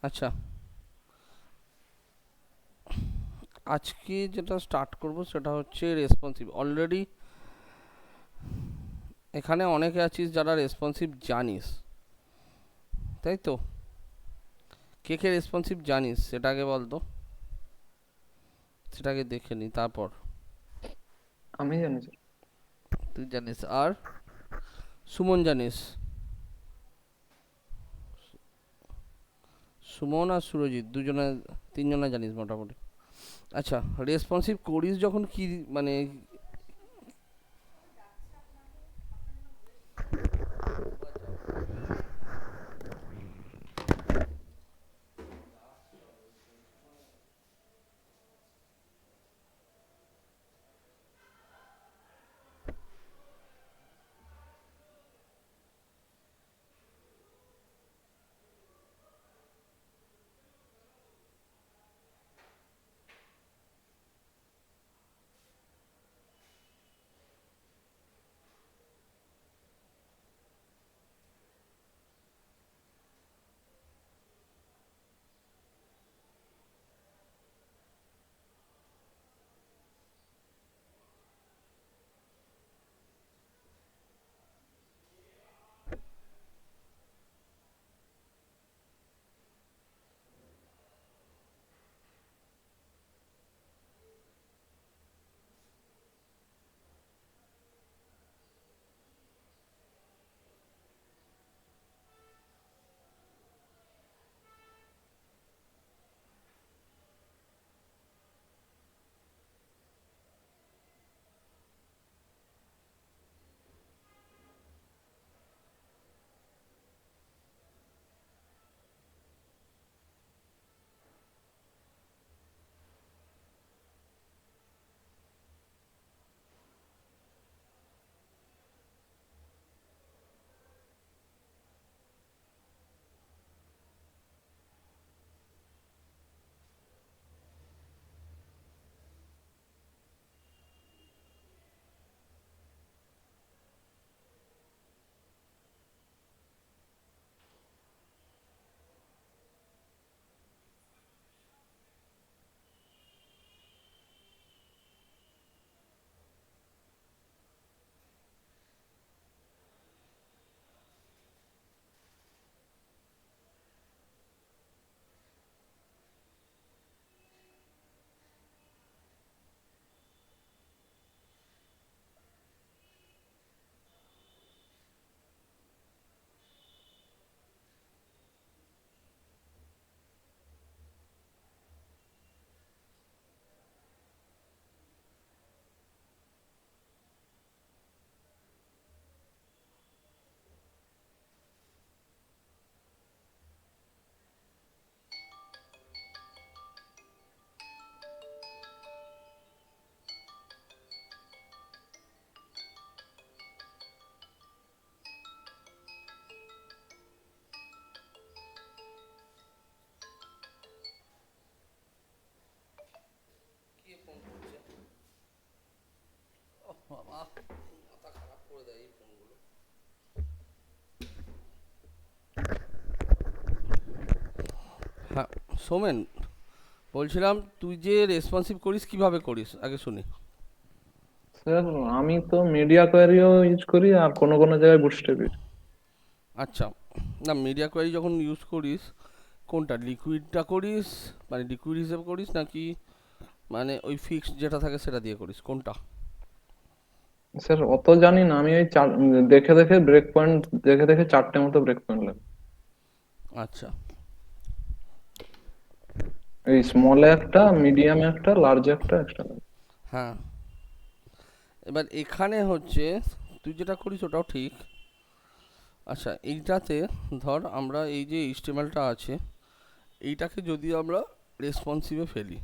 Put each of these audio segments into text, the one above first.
আচ্ছা, আজকে যেটা স্টার্ট করব সেটা হচ্ছে রেসপন্সিভ। অলরেডি এখানে অনেকে আছিস যারা রেসপন্সিভ জানিস, তাই তো? কে কে রেসপন্সিভ জানিস সেটা আগে বল তো, সেটাকে দেখে নি তারপর। আমি জানি স্যার। তুই জানিস, আর সুমন জানিস? সুমন আর সুরজিৎ দুজনে, তিনজনে জানিস মোটামুটি। আচ্ছা, রেসপন্সিভ করিস যখন কি মানে কে ফোন করছে? ও বাবা, মাথা খারাপ করে দেয় এই ফোনগুলো। হ্যাঁ, সোমেন, বলছিলাম তুই যে রেসপন্সিভ করিস কিভাবে করিস আগে শুনি। স্যার আমি তো মিডিয়া কোয়ারিও ইউজ করি, আর কোনো কোনো জায়গায় বুটস্ট্র্যাপ ইউজ। আচ্ছা, না মিডিয়া কোয়ারি যখন ইউজ করিস কোনটা, লিকুইডটা করিস মানে লিকুইড হিসেবে করিস নাকি মানে ওই ফিক্সড যেটা থাকে সেটা দিয়ে করিস, কোনটা? স্যার অত জানি না, আমি ওই দেখে দেখে ব্রেক পয়েন্ট, দেখে দেখে চারটে মতো ব্রেক পয়েন্ট লাগে। আচ্ছা, এই স্মলে একটা, মিডিয়ামে একটা, লার্জে একটা, এক্সট্রা। হ্যাঁ, এবার এখানে হচ্ছে তুই যেটা করিস ওটাও ঠিক। আচ্ছা, এইটাতে ধর আমরা এই যে এইচটিএমএলটা আছে এইটাকে যদি আমরা রেসপন্সিভে ফেলি,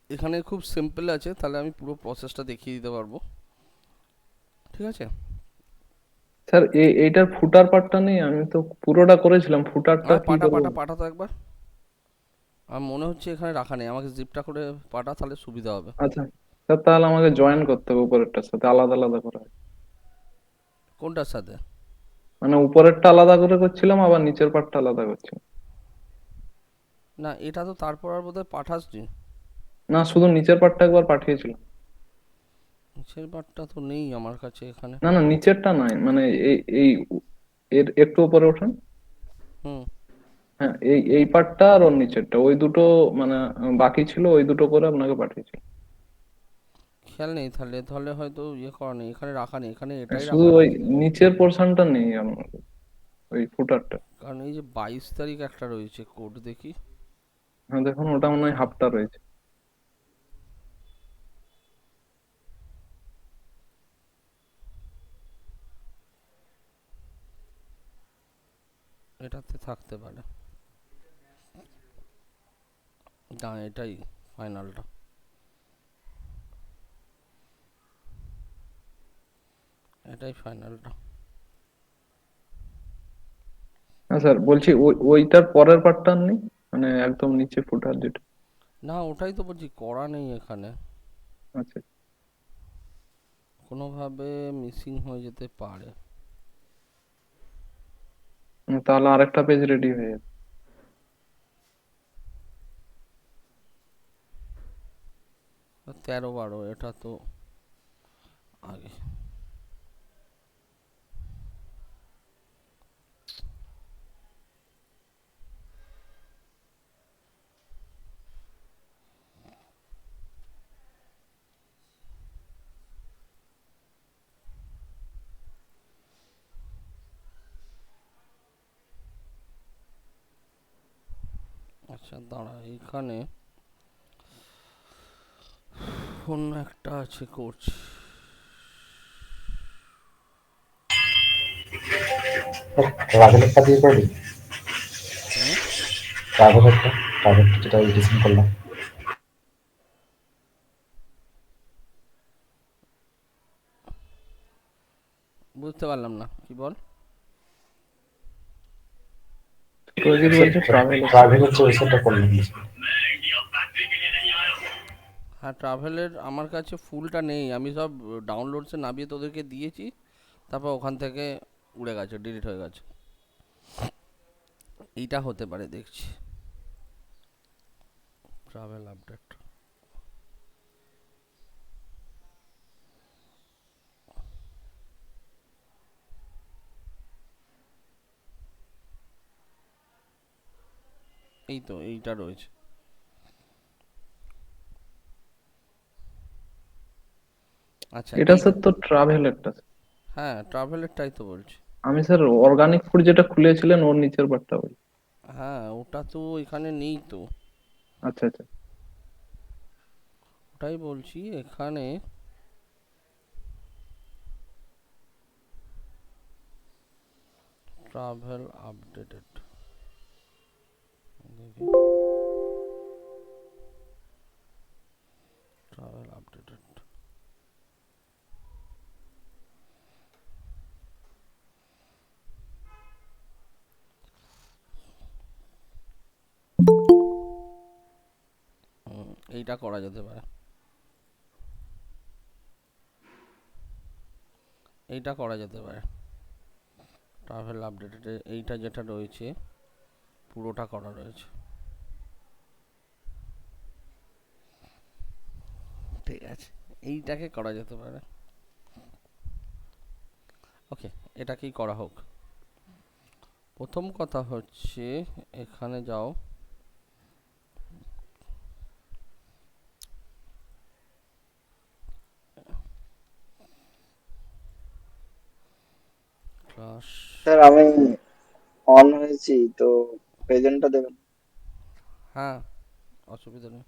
এখানে খুব সিম্পল আছে, তাহলে আমি পুরো প্রসেসটা দেখিয়ে দিতে পারবো, ঠিক আছে? স্যার এইটার ফুটার পার্টটা নেই, আমি তো পুরোটা করেছিলাম, ফুটারটা আর কি পাটা করবো? পাটা পাটা তো একবার, আমার মনে হচ্ছে এখানে রাখা নেই, আমাকে জিপটা করে পাটা, তাহলে সুবিধা হবে। আচ্ছা স্যার, তাহলে আমাকে জয়েন করতে হবে উপরেরটার সাথে, আলাদা আলাদা করে। কোনটার সাথে? মানে উপরেরটা আলাদা করে করছিলাম, আবার নিচের পার্টটা আলাদা করছিলাম। না, এটা তো তারপর আর বোধহয় পাঠাসনি। না, শুধু নিচের পার্টটা একবার পাঠিয়েছিলাম। নিচের পাটটা তো নেই আমার কাছে এখানে। না না, নিচেরটা নাই, মানে এই এই এর একটু উপরে ওঠেন। হুম। হ্যাঁ, এই এই পার্টটা আর ওর নিচেরটা, ওই দুটো মানে বাকি ছিল, ওই দুটো করে আপনাকে পাঠিয়েছিলাম। খেয়াল নেই তাহলে, তাহলে হয়তো ইয়ে করা নেই, এখানে রাখা নেই, এখানে হ্যাঁ, এটাই শুধু রাখা ওই আছে। নিচের পোর্শনটা নেই আমার, ওই ফুটারটা। কারণ এই যে 22 তারিখ একটা রয়েছে কোড, দেখি। হ্যাঁ দেখুন, ওটা মনে হয় হাফটা রয়েছে। এটাতে থাকতে পারে। না, এটাই ফাইনালটা। এটাই ফাইনালটা। না স্যার, বলছি ওইটার পরের পার্টটা নেই, মানে একদম নিচে ফুটার যেটা। না, ওটাই তো বলছি, করা নেই এখানে। আচ্ছা। কোনোভাবে মিসিং হয়ে যেতে পারে। তাহলে আরেকটা পেজ রেডি হয়ে যাবে। 13-12 এটা তো আগে। আচ্ছা দাঁড়া, এখানে অন্য একটা আছে, করছি। ট্রাভেলেরটা দিয়ে করবি? হুম। ট্রাভেলেরটা, ট্রাভেলটা যেটা ডিজাইন করলাম। বুঝতে পারলাম না, কি বল? প্রজিত বলছে ট্রাভেল। ট্রাভেলের যে ওয়েবসাইটটা করলাম, হ্যাঁ, ট্রাভেলের আমার কাছে ফুলটা নেই, আমি সব ডাউনলোডসে নামিয়ে তোদেরকে দিয়েছি, তারপর ওখান থেকে উড়ে গেছে, ডিলিট হয়ে গেছে। এইটা হতে পারে, দেখছি। Travel update. এই তো, এইটা রয়েছে। আচ্ছা এটা এই, স্যার তো ট্রাভেলেরটা। হ্যাঁ ট্রাভেলেরটাই তো বলছি। আমি স্যার অর্গানিক ফুড যেটা খুলেছিলেন ওর নিচের পার্টটা বলি। হ্যাঁ, ওটা তো এখানে নেই তো। আচ্ছা আচ্ছা। ওটাই বলছি এখানে। ট্রাভেল আপডেটেড, দেখি। Travel updated. এইটা করা যেতে পারে, এইটা করা যেতে পারে। ট্রাভেল আপডেটেড, এইটা যেটা রয়েছে পুরোটা করা রয়েছে। ঠিক আছে, এইটাকে করা যেতে পারে। ওকে, এটাকেই করা হোক। প্রথম কথা হচ্ছে, এখানে যাও। ক্লাস। স্যার আমি অন হয়েছি তো, প্রেজেন্টটা দেবেন। হ্যাঁ, অসুবিধা নেই।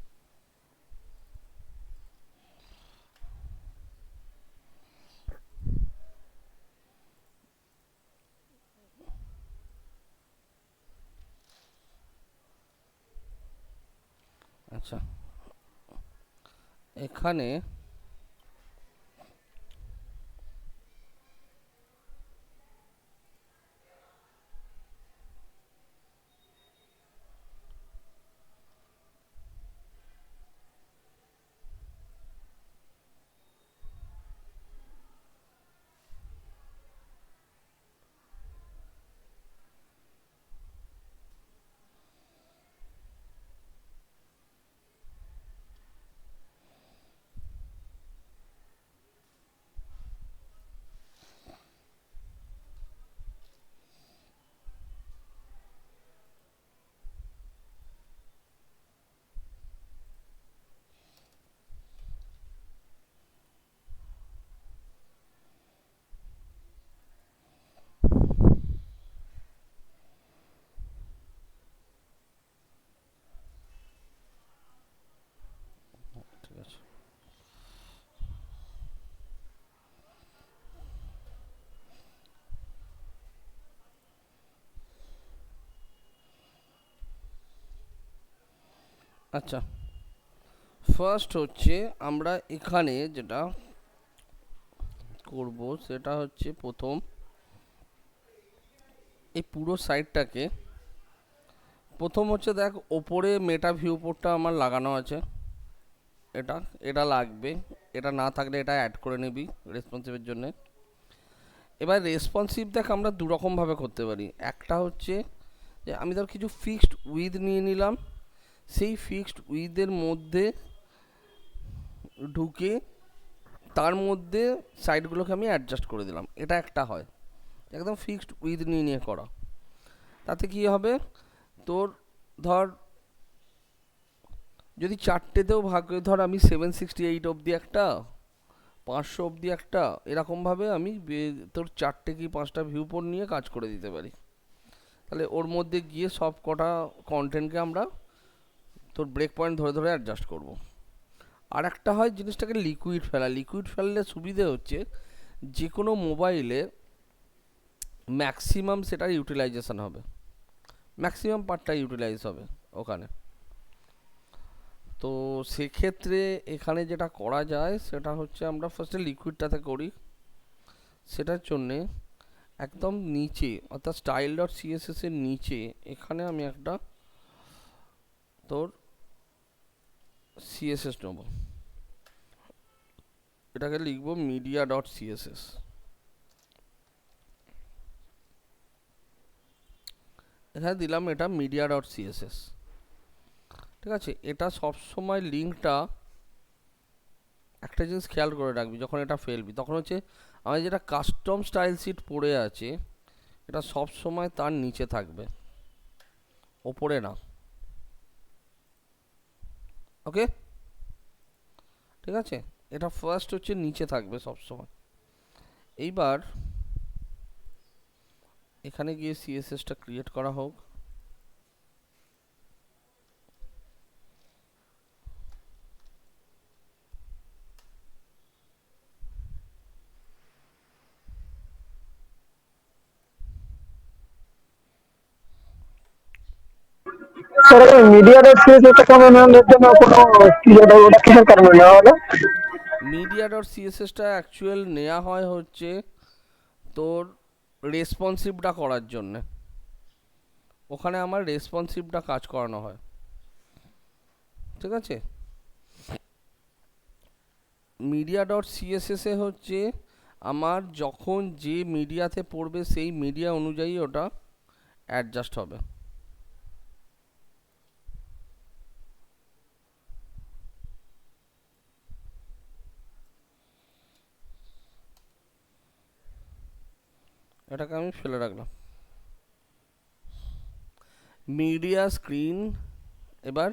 আচ্ছা, এখানে আচ্ছা, ফার্স্ট হচ্ছে আমরা এখানে যেটা করব সেটা হচ্ছে প্রথম এই পুরো সাইডটাকে, প্রথম হচ্ছে দেখ ওপরে মেটা ভিউ পোর্টটা আমার লাগানো আছে, এটা এটা লাগবে, এটা না থাকলে এটা অ্যাড করে নিবি রেসপন্সিভের জন্য। এবার রেসপন্সিভ দেখ আমরা দুরকমভাবে করতে পারি, একটা হচ্ছে যে আমি ধর কিছু ফিক্সড উইথ নিয়ে নিলাম, সেই ফিক্সড উইথের মধ্যে ঢুকে তার মধ্যে সাইডগুলোকে আমি অ্যাডজাস্ট করে দিলাম, এটা একটা হয় একদম ফিক্সড উইথ নিয়ে নিয়ে করা। তাতে কি হবে তোর, ধর যদি চারটেতেও ভাগ করে, ধর আমি 768 অবধি একটা, 500 অবধি একটা, এরকমভাবে আমি তোর 4টে কি 5টা ভিউ পোর্ট নিয়ে কাজ করে দিতে পারি। তাহলে ওর মধ্যে গিয়ে সব কটা কন্টেন্টকে আমরা তোর ব্রেক পয়েন্ট ধরে ধরে অ্যাডজাস্ট করব। আর একটা হয় জিনিসটাকে লিকুইড ফেলা, লিকুইড ফেললে সুবিধে হচ্ছে যে কোনো মোবাইলে ম্যাক্সিমাম সেটার ইউটিলাইজেশন হবে, ম্যাক্সিমাম পার্টটা ইউটিলাইজ হবে ওখানে। তো সেক্ষেত্রে এখানে যেটা করা যায় সেটা হচ্ছে আমরা ফার্স্টে লিকুইডটাতে করি। সেটার জন্যে একদম নিচে অর্থাৎ স্টাইল ডট সিএসএস এর নিচে এখানে আমি একটা তোর সিএসএস নেব, এটাকে লিখব মিডিয়া ডট সিএসএস। এখানে দিলাম এটা মিডিয়া ডট সিএসএস, ঠিক আছে। এটা সবসময় লিঙ্কটা একটা জিনিস খেয়াল করে রাখবি, যখন এটা ফেলবি তখন হচ্ছে আমাদের যেটা কাস্টম স্টাইল শিট পড়ে আছে এটা সব সময় তার নিচে থাকবে, ওপরে না। ওকে, ঠিক আছে, এটা ফার্স্ট হচ্ছে নিচে থাকবে সব সময়। এইবার এখানে গিয়ে সিএসএসটা ক্রিয়েট করা হোক। স্যার মিডিয়া ডট সিএসএস টা কমানোর জন্য কোনো কি ওটা কিসের কারণে নেওয়া হলো? মিডিয়া ডট সিএসএসটা অ্যাকচুয়াল নেওয়া হয় হচ্ছে তোর রেসপন্সিভটা করার জন্যে, ওখানে আমার রেসপন্সিভটা কাজ করানো হয়, ঠিক আছে। মিডিয়া ডট সিএসএস এ হচ্ছে আমার যখন যে মিডিয়াতে পড়বে সেই মিডিয়া অনুযায়ী ওটা অ্যাডজাস্ট হবে। এটাকে আমি ফেলে রাখলাম মিডিয়া স্ক্রিন। এবার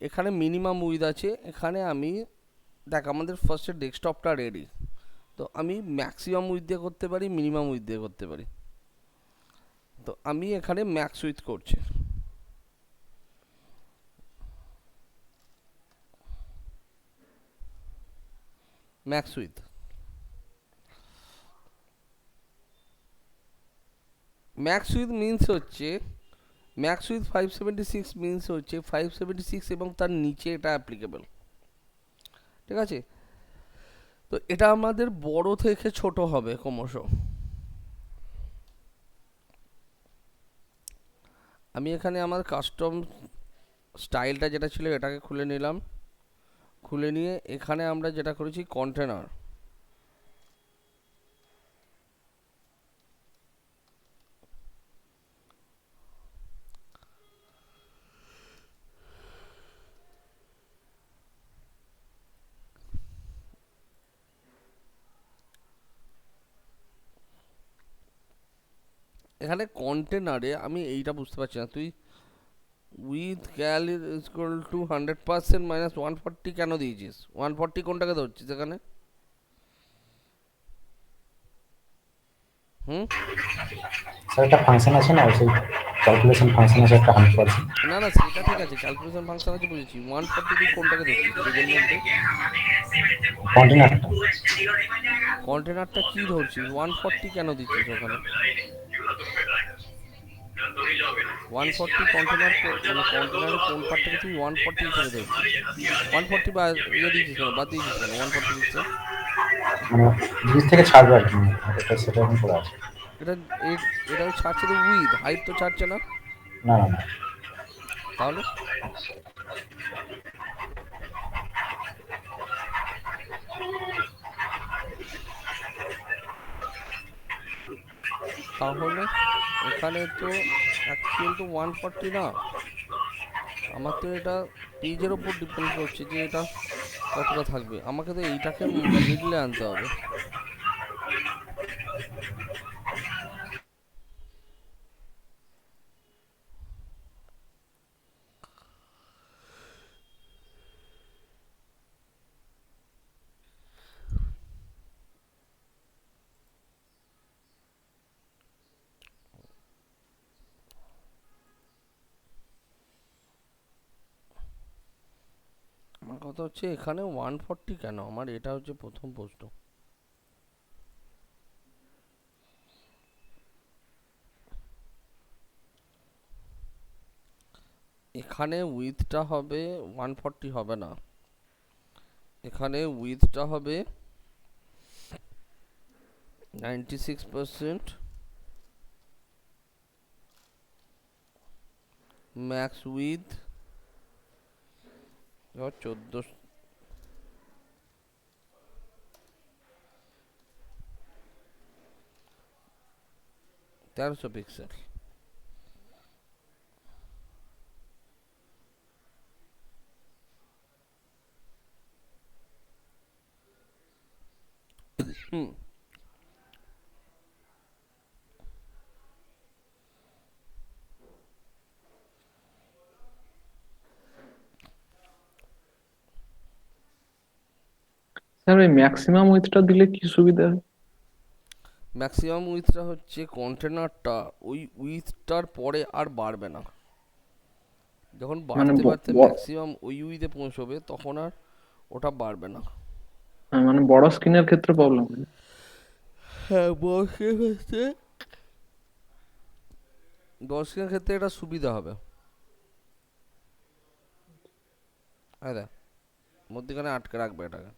এখানে মিনিমাম উইথ আছে, এখানে আমি দেখ আমাদের ফার্স্টে ডেস্কটপটা রেডি, তো আমি ম্যাক্সিমাম উইথ দিয়ে করতে পারি, মিনিমাম উইথ দিয়ে করতে পারি। তো আমি এখানে ম্যাক্স উইথ করছি, max with. Max with means হচ্ছে ম্যাক্স উইথ 576 মিনস হচ্ছে 576 এবং তার নিচে এটা অ্যাপ্লিকেবল, ঠিক আছে। তো এটা আমাদের বড় থেকে ছোট হবে ক্রমশ। আমি এখানে আমার কাস্টম স্টাইলটা যেটা ছিল এটাকে খুলে নিলাম, খুলে নিয়ে এখানে আমরা যেটা করেছি কন্টেনার, এখানে কন্টেনারে আমি এইটা বুঝতে পারছি না, তুই width calc is equal to 100% minus 140 কেন দিয়েছিস? 140 কোনটাকে ধরছিস এখানে? হুম, স্যার একটা ফাংশন আছে না, সেই ক্যালকুলেশন ফাংশন আছে একটা 100%। না না সেটা ঠিক আছে, ক্যালকুলেশন ফাংশন আছে বুঝেছি, 140 তুই কোনটাকে ধরছিস পেজের মধ্যে? কন্টেনারটা। কন্টেনারটা কি ধরছিস? 140 কেন দিচ্ছিস ওখানে? 140 কন্টেনার, মানে কন্টেনারের কোন পার্টটাকে তুই 140 হিসেবে ধরছিস? 140 বা ইয়ে দিয়েছিস কেন, বাদ দিয়েছিস কেন 140 লিখতে? মানে ব্রিজ থেকে ছাড়বে আর কি, এটা সেটা এখন করে আছে। এটা এটা তো ছাড়ছে তো উইথ, হাইট তো ছাড়ছে না। না না না, তাহলে তাহলে এখানে তো অ্যাকচুয়াল তো 140 না, আমার তো এটা পেজের ওপর ডিপেন্ড করছে যে এটা কতটা থাকবে। আমাকে তো এইটাকে মিডলে আনতে হবে। আমার কথা হচ্ছে এখানে 140 কেন, আমার এটা হচ্ছে প্রথম প্রশ্ন। এখানে উইথটা হবে 140 হবে না, এখানে উইথটা হবে 96%, max with 14, 1300 pixel. Hmm, sir ওই ম্যাক্সিমাম উইথটা দিলে কি সুবিধা হয়? ম্যাক্সিমাম উইথটা হচ্ছে কন্টেনারটা ওই উইথটার পরে আর বাড়বে না, যখন মানে বাড়তে বাড়তে ম্যাক্সিমাম ওই উইথে পৌঁছবে তখন আর ওটা বাড়বে না। মানে বড় স্ক্রিনের ক্ষেত্রে প্রবলেম হয়? হ্যাঁ, বক্সের ক্ষেত্রে এটা সুবিধা হবে। হ্যাঁ দেখ, মধ্যখানে আটকে রাখবে এটাকে।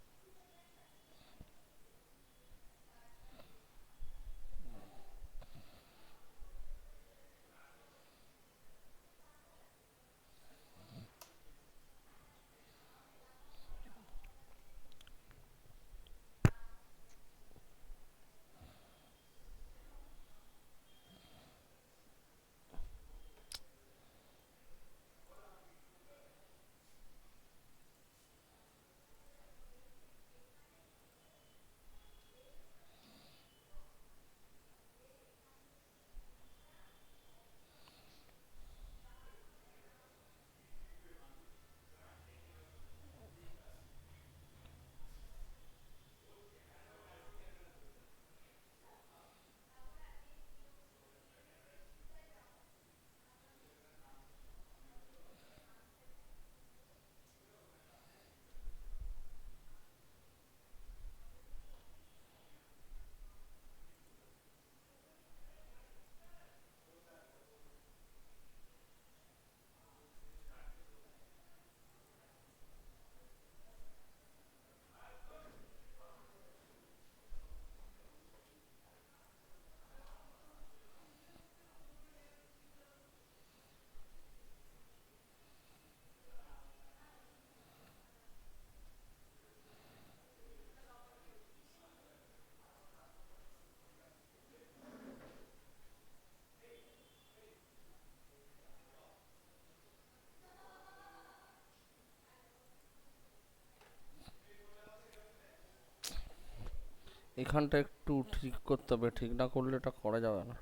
এখানটা একটু ঠিক করতে হবে, ঠিক না করলে এটা করা যাবে না।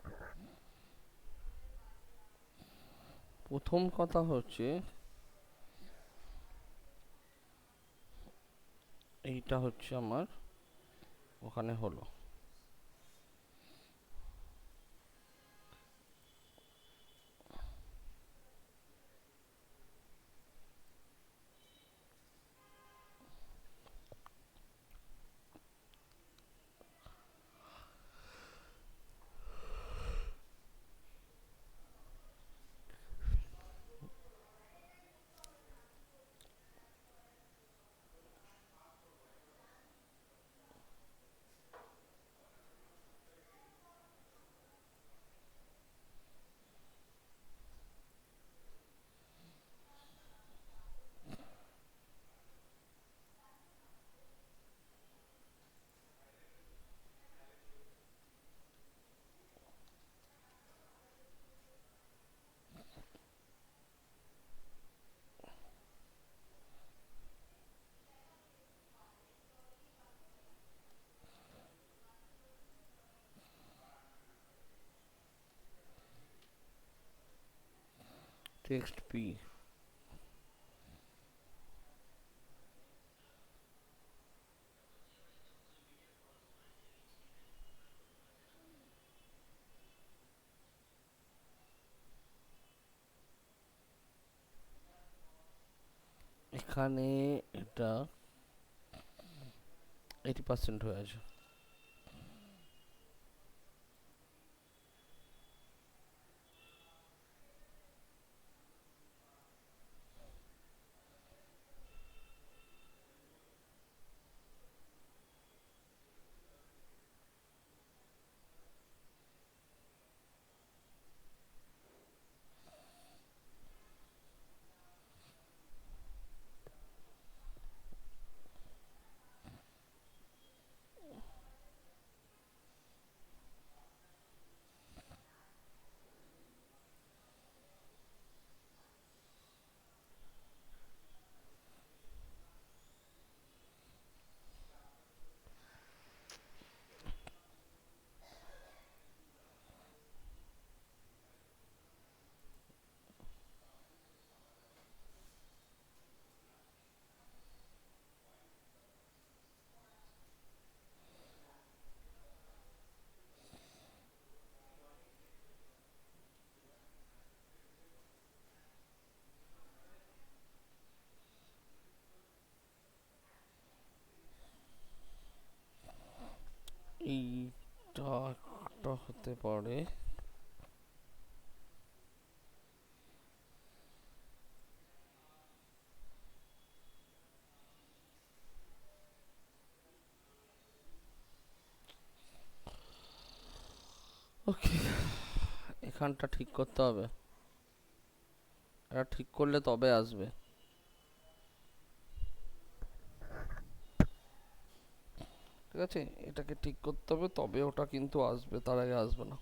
প্রথম কথা হচ্ছে এইটা হচ্ছে আমার ওখানে হলো, টেক্সট পি, এখানে এটা 80% হয়ে আছে। এইটা একটা হতে পারে। ওকে, এখানটা ঠিক করতে হবে, এটা ঠিক করলে তবে আসবে। ঠিক আছে, এটাকে ঠিক করতে হবে তবে ওটা কিন্তু আসবে, তার আগে আসবে না।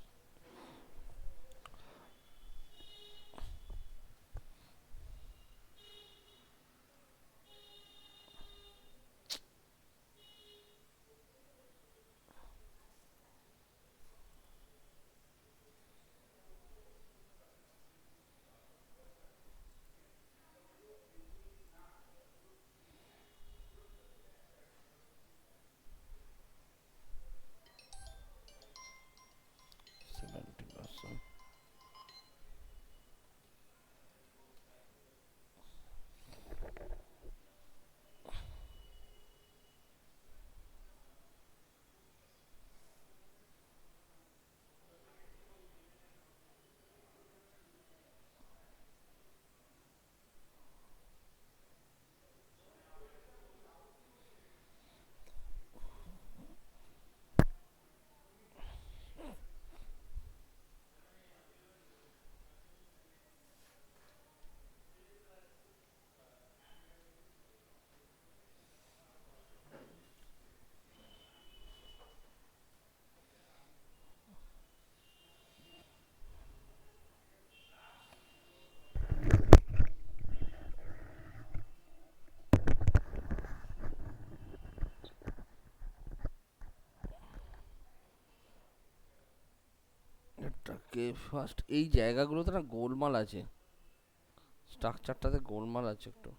এটাকে ফার্স্ট এই জায়গাগুলোতে না গোলমাল আছে, স্ট্রাকচারটাতে গোলমাল আছে একটু।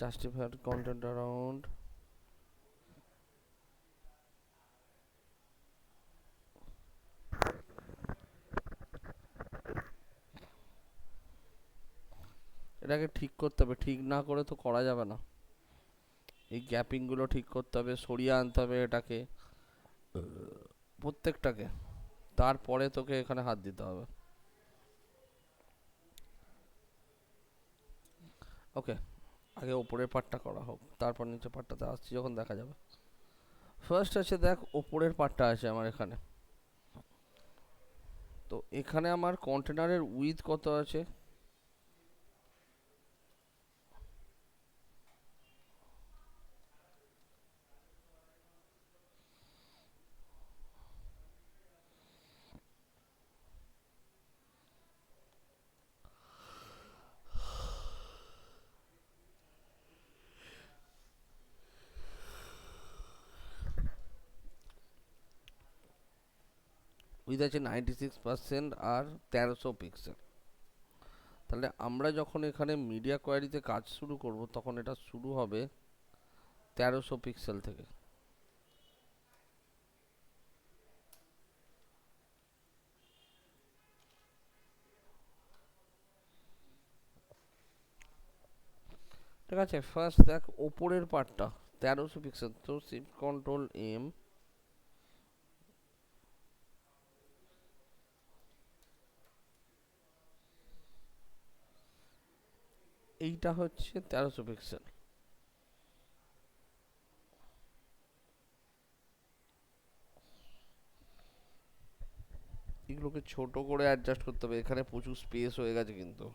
জাস্টিফাইড কন্টেন্ট অ্যারাউন্ড, এটাকে ঠিক করতে হবে, ঠিক না করে তো করা যাবে না। এই গ্যাপিংগুলো ঠিক করতে হবে, সরিয়ে আনতে হবে এটাকে প্রত্যেকটাকে, তারপরে তোকে এখানে হাত দিতে হবে। ওকে, আগে ওপরের পার্টটা করা হোক, তারপর নিচের পার্টটাতে আসছি যখন দেখা যাবে। ফার্স্ট আছে দেখ, ওপরের পার্টটা আছে আমার এখানে। তো এখানে আমার কন্টেনারের উইথ কত আছে? উইথ আছে 96% আর 1300 পিক্সেল। তাহলে আমরা যখন এখানে মিডিয়া কোয়ারিতে কাজ শুরু করব তখন এটা শুরু হবে 1300 পিক্সেল থেকে। ঠিক আছে, ফার্স্ট দেখ ওপরের পার্টটা 1300 পিক্সেল, তো শিফট কন্ট্রোল এম, এইটা হচ্ছে 1300 পিক্সেল। এগুলোকে ছোট করে অ্যাডজাস্ট করতে হবে, এখানে প্রচুর স্পেস হয়ে গেছে কিন্তু।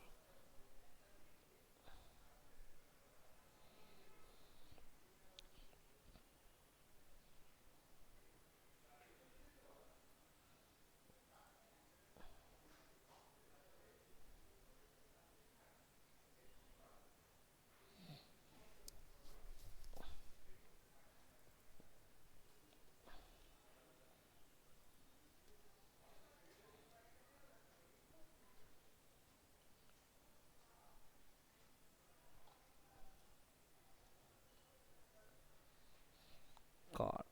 কার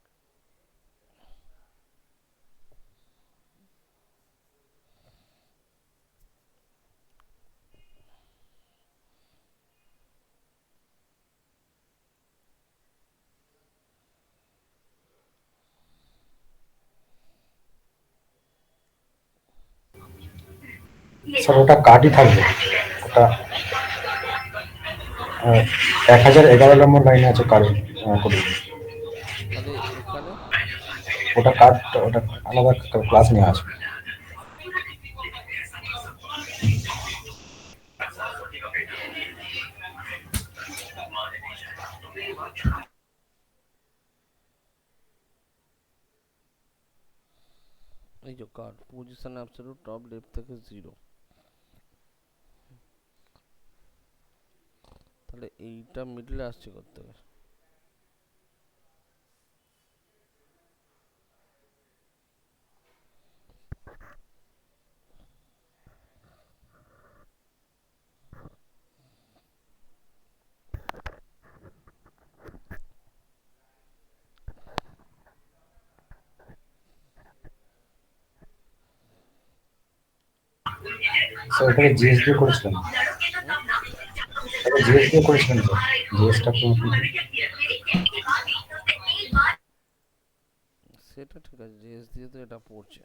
স্যার ওটা কার্ডই থাকবে, ওটা 1011 নম্বর লাইনে আছে কার্ড কোডে। তাহলে এখানে ওটা কার্ড, ওটা আলাদা ক্লাস নেওয়া আছে। এই যে card position absolute top left থেকে 0, তাহলে এইটা মিডলে আসছে করতে হবে। স্যার ওটাকে জিএস দিয়ে করেছিলেন, ওটা জিএস দিয়ে করেছিলেন স্যার, জিএসটা সেটা ঠিক আছে, জিএস দিয়ে তো এটা পড়ছে।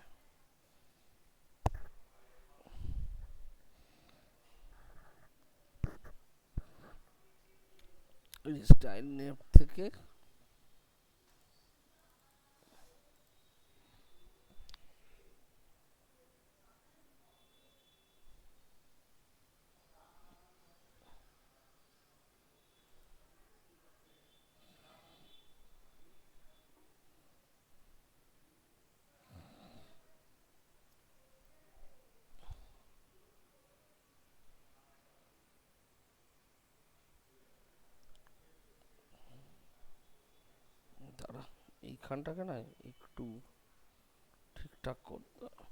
স্টাইল নেপ থেকে দাঁড়া, এইখানটাকে না একটু ঠিকঠাক করতে হবে।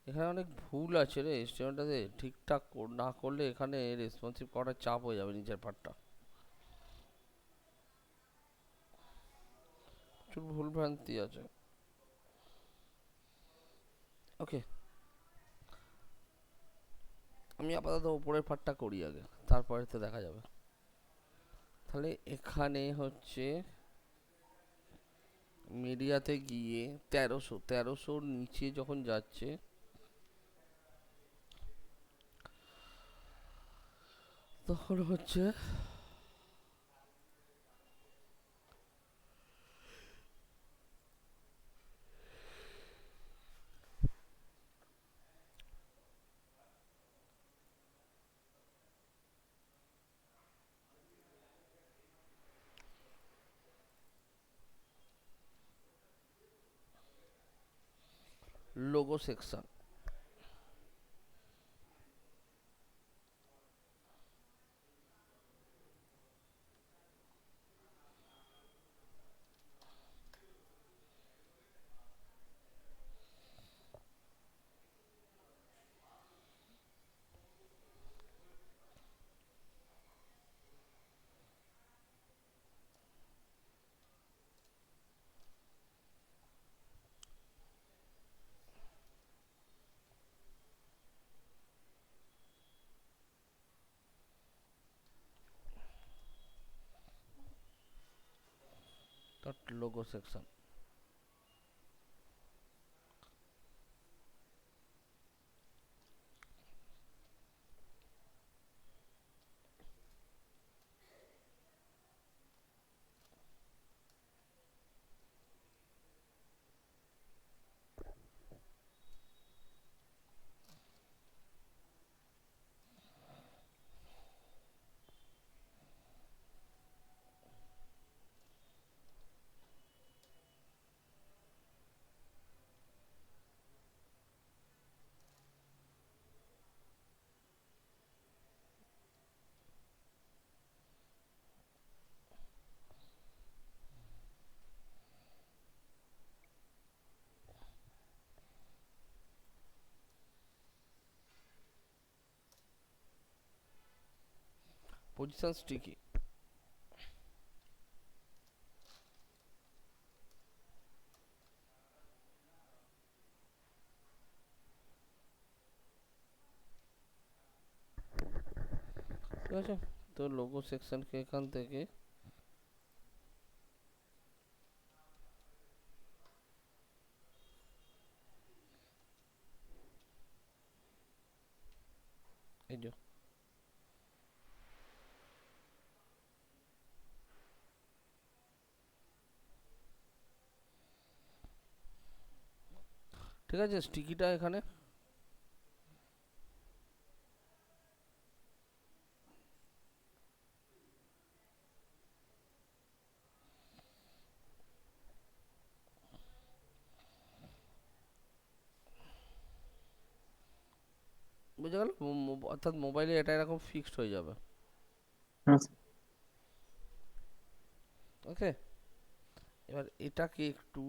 এখানে অনেক ভুল আছে রে, স্টেটমেন্টটাতে ঠিকঠাক না করলে এখানে রেসপন্সিভ করার চাপ হয়ে যাবে নিচের পার্টটা। প্রচুর ভুল ভ্রান্তি আছে। ওকে, আমি আপাতত উপরের পার্টটা করি আগে, তারপরে তো দেখা যাবে। তাহলে এখানে হচ্ছে মিডিয়াতে গিয়ে 1300 নিচে যখন যাচ্ছে তখন হচ্ছে logo section. Dot logo section. Position sticky. ঠিক আছে, তো লোগো সেকশনকে এখান থেকে এই যে ঠিক আছে, স্টিকিটা এখানে বুঝে গেল, অর্থাৎ মোবাইলে এটা এরকম ফিক্সড হয়ে যাবে। হ্যাঁ স্যার। ওকে, এবার এটাকে একটু,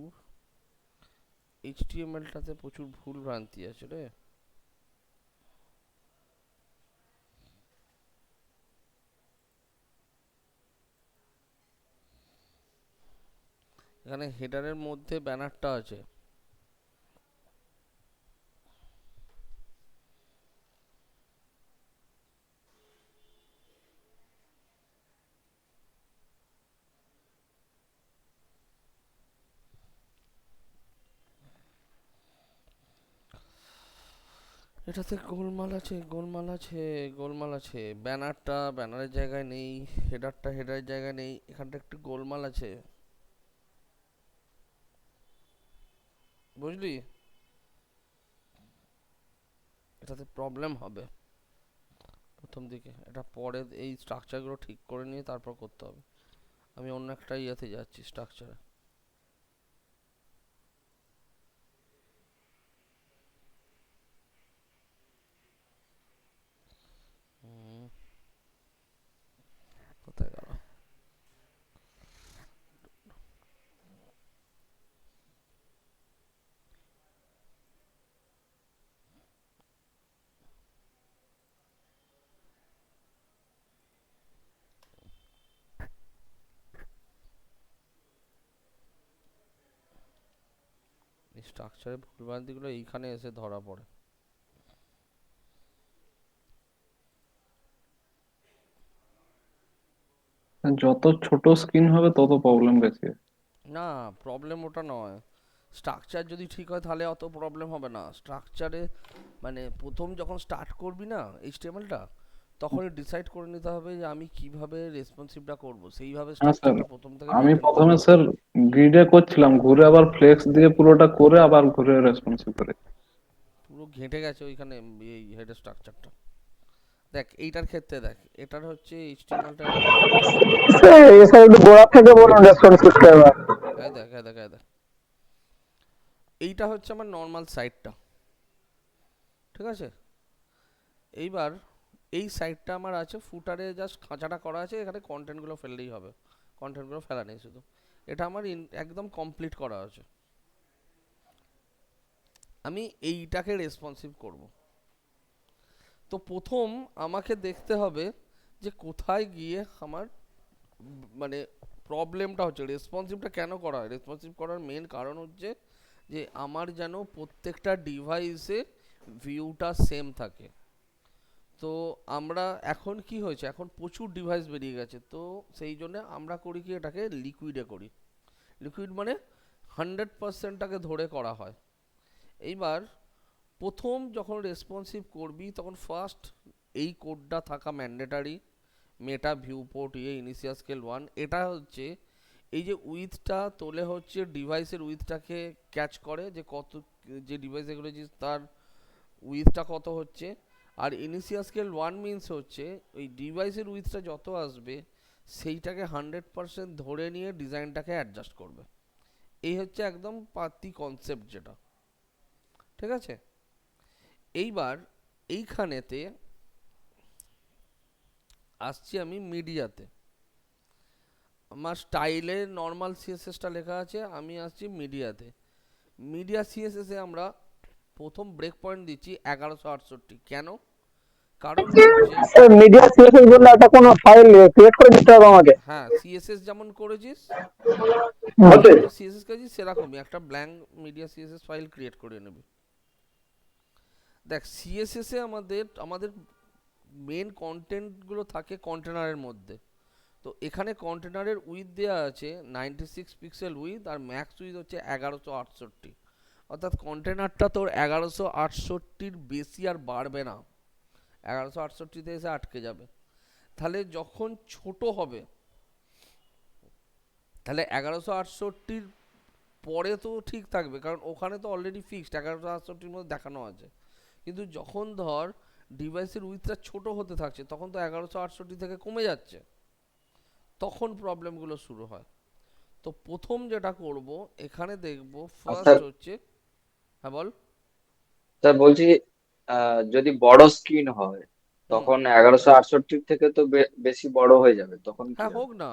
এইচটিএমএলটাতে প্রচুর ভুল ভ্রান্তি আছে রে। এখানে হেডারের মধ্যে ব্যানারটা আছে, এটাতে গোলমাল আছে, গোলমাল আছে, গোলমাল আছে। ব্যানারটা ব্যানারের জায়গায় নেই, হেডারটা হেডারের জায়গায় নেই, এখানটা একটু গোলমাল আছে, বুঝলি? এটাতে প্রবলেম হবে প্রথম দিকে, এটা পরে এই স্ট্রাকচারগুলো ঠিক করে নিয়ে তারপর করতে হবে। আমি অন্য একটা ইয়েতে যাচ্ছি, স্ট্রাকচারে। কোথায় গেল? এই স্ট্রাকচারের ভুলভ্রান্তিগুলো এইখানে এসে ধরা পড়ে। যত ছোট স্ক্রিন হবে তত প্রবলেম বেশি হয়। না, প্রবলেম ওটা নয়। স্ট্রাকচার যদি ঠিক হয় তাহলে অত প্রবলেম হবে না। স্ট্রাকচারে মানে প্রথম যখন স্টার্ট করবি না এইচটিএমএলটা, তখনই ডিসাইড করে নিতে হবে যে আমি কিভাবে রেসপন্সিভটা করব, সেইভাবে হ্যাঁ স্যার, স্ট্রাকচারটা প্রথম থেকে আমি মেনটেন প্রথমে করতে হবে। স্যার গ্রিডে করছিলাম, ঘুরে আবার ফ্লেক্স দিয়ে পুরোটা করে আবার ঘুরে রেসপন্সিভ করে। পুরো ঘেঁটে গেছে ওইখানে এই হেডের স্ট্রাকচারটা। দেখ এইটার ক্ষেত্রে, দেখ এটার হচ্ছে এইচটিএমএলটা এরকম। এসব একটু গোড়া থেকে বলুন রেসপন্স করতে হবে। এই দেখ, এই দেখ, এই দেখ, এইটা হচ্ছে আমার নর্মাল সাইটটা, ঠিক আছে? এইবার এই সাইটটা আমার আছে, ফুটারে জাস্ট খাঁচাটা করা আছে, এখানে কন্টেন্টগুলো ফেললেই হবে, কন্টেন্টগুলো ফেলা নেই শুধু। এটা আমার একদম কমপ্লিট করা আছে। আমি এইটাকে রেসপন্সিভ করব। তো প্রথম আমাকে দেখতে হবে যে কোথায় গিয়ে আমার মানে প্রবলেমটা হচ্ছে। রেসপন্সিভটা কেন করা হয়? রেসপন্সিভ করার মেন কারণ হচ্ছে যে আমার যেন প্রত্যেকটা ডিভাইসে ভিউটা সেম থাকে। তো আমরা এখন কি হয়েছে, এখন প্রচুর ডিভাইস বেরিয়ে গেছে, তো সেই জন্য আমরা করি কি, এটাকে লিকুইডে করি। লিকুইড মানে 100%টাকে ধরে করা হয়। এইবার প্রথম যখন রেসপন্সিভ করবি তখন ফার্স্ট এই কোডটা থাকা ম্যান্ডেটারি, মেটা ভিউপোর্ট ইনিশিয়াল স্কেল 1। এটা হচ্ছে এই যে উইথটা তোলে হচ্ছে ডিভাইসের উইথটাকে ক্যাচ করে, যে কত, যে ডিভাইসে করেছিস তার উইথটা কত হচ্ছে। আর ইনিশিয়াল স্কেল 1 মিনস হচ্ছে ওই ডিভাইসের উইথটা যত আসবে সেইটাকে 100% ধরে নিয়ে ডিজাইনটাকে অ্যাডজাস্ট করবে। এই হচ্ছে একদম পাতি কনসেপ্ট যেটা, ঠিক আছে। এইবার এইখানেতে আসছি আমি মিডিয়াতে। আমার স্টাইলে নর্মাল সিএসএসটা লেখা আছে, আমি আসছি মিডিয়াতে। মিডিয়া সিএসএসে আমরা প্রথম ব্রেক পয়েন্ট দিচ্ছি 1168। কেন? কারণ হচ্ছে স্যার মিডিয়া সিএসএস বললে একটা কোনো ফাইল ক্রিয়েট করে দিতে হবে আমাকে? হ্যাঁ, সিএসএস যেমন করেছিস, ওকে যেরকম সিএসএস করেছিস সেরকমই একটা blank media CSS file create করে নেবে। দেখ সিএসএসে আমাদের মেন কন্টেন্টগুলো থাকে কন্টেনারের মধ্যে। তো এখানে কন্টেনারের উইথ দেওয়া আছে 96 পিক্সেল উইথ, আর ম্যাক্স উইথ হচ্ছে 1168। অর্থাৎ কন্টেনারটা তোর 1168-র বেশি আর বাড়বে না, 1168-তে এসে আটকে যাবে। তাহলে যখন ছোট হবে তাহলে 1168-র পরে তো ঠিক থাকবে, কারণ ওখানে তো অলরেডি ফিক্সড 1168-র মধ্যে দেখানো আছে। কিন্তু যখন ধর ডিভাইসের উইথটা ছোট হতে থাকছে তখন তো 1168 থেকে কমে যাচ্ছে, তখন প্রবলেমগুলো শুরু হয়। তো প্রথম যেটা করব এখানে দেখব ফার্স্ট হচ্ছে, হ্যাঁ বল। স্যার বলছি, যদি বড় স্ক্রিন হয় হুম, তখন 1168 থেকে তো বেশি বড় হয়ে যাবে, তখন কি হ্যাঁ হবে? হোক না,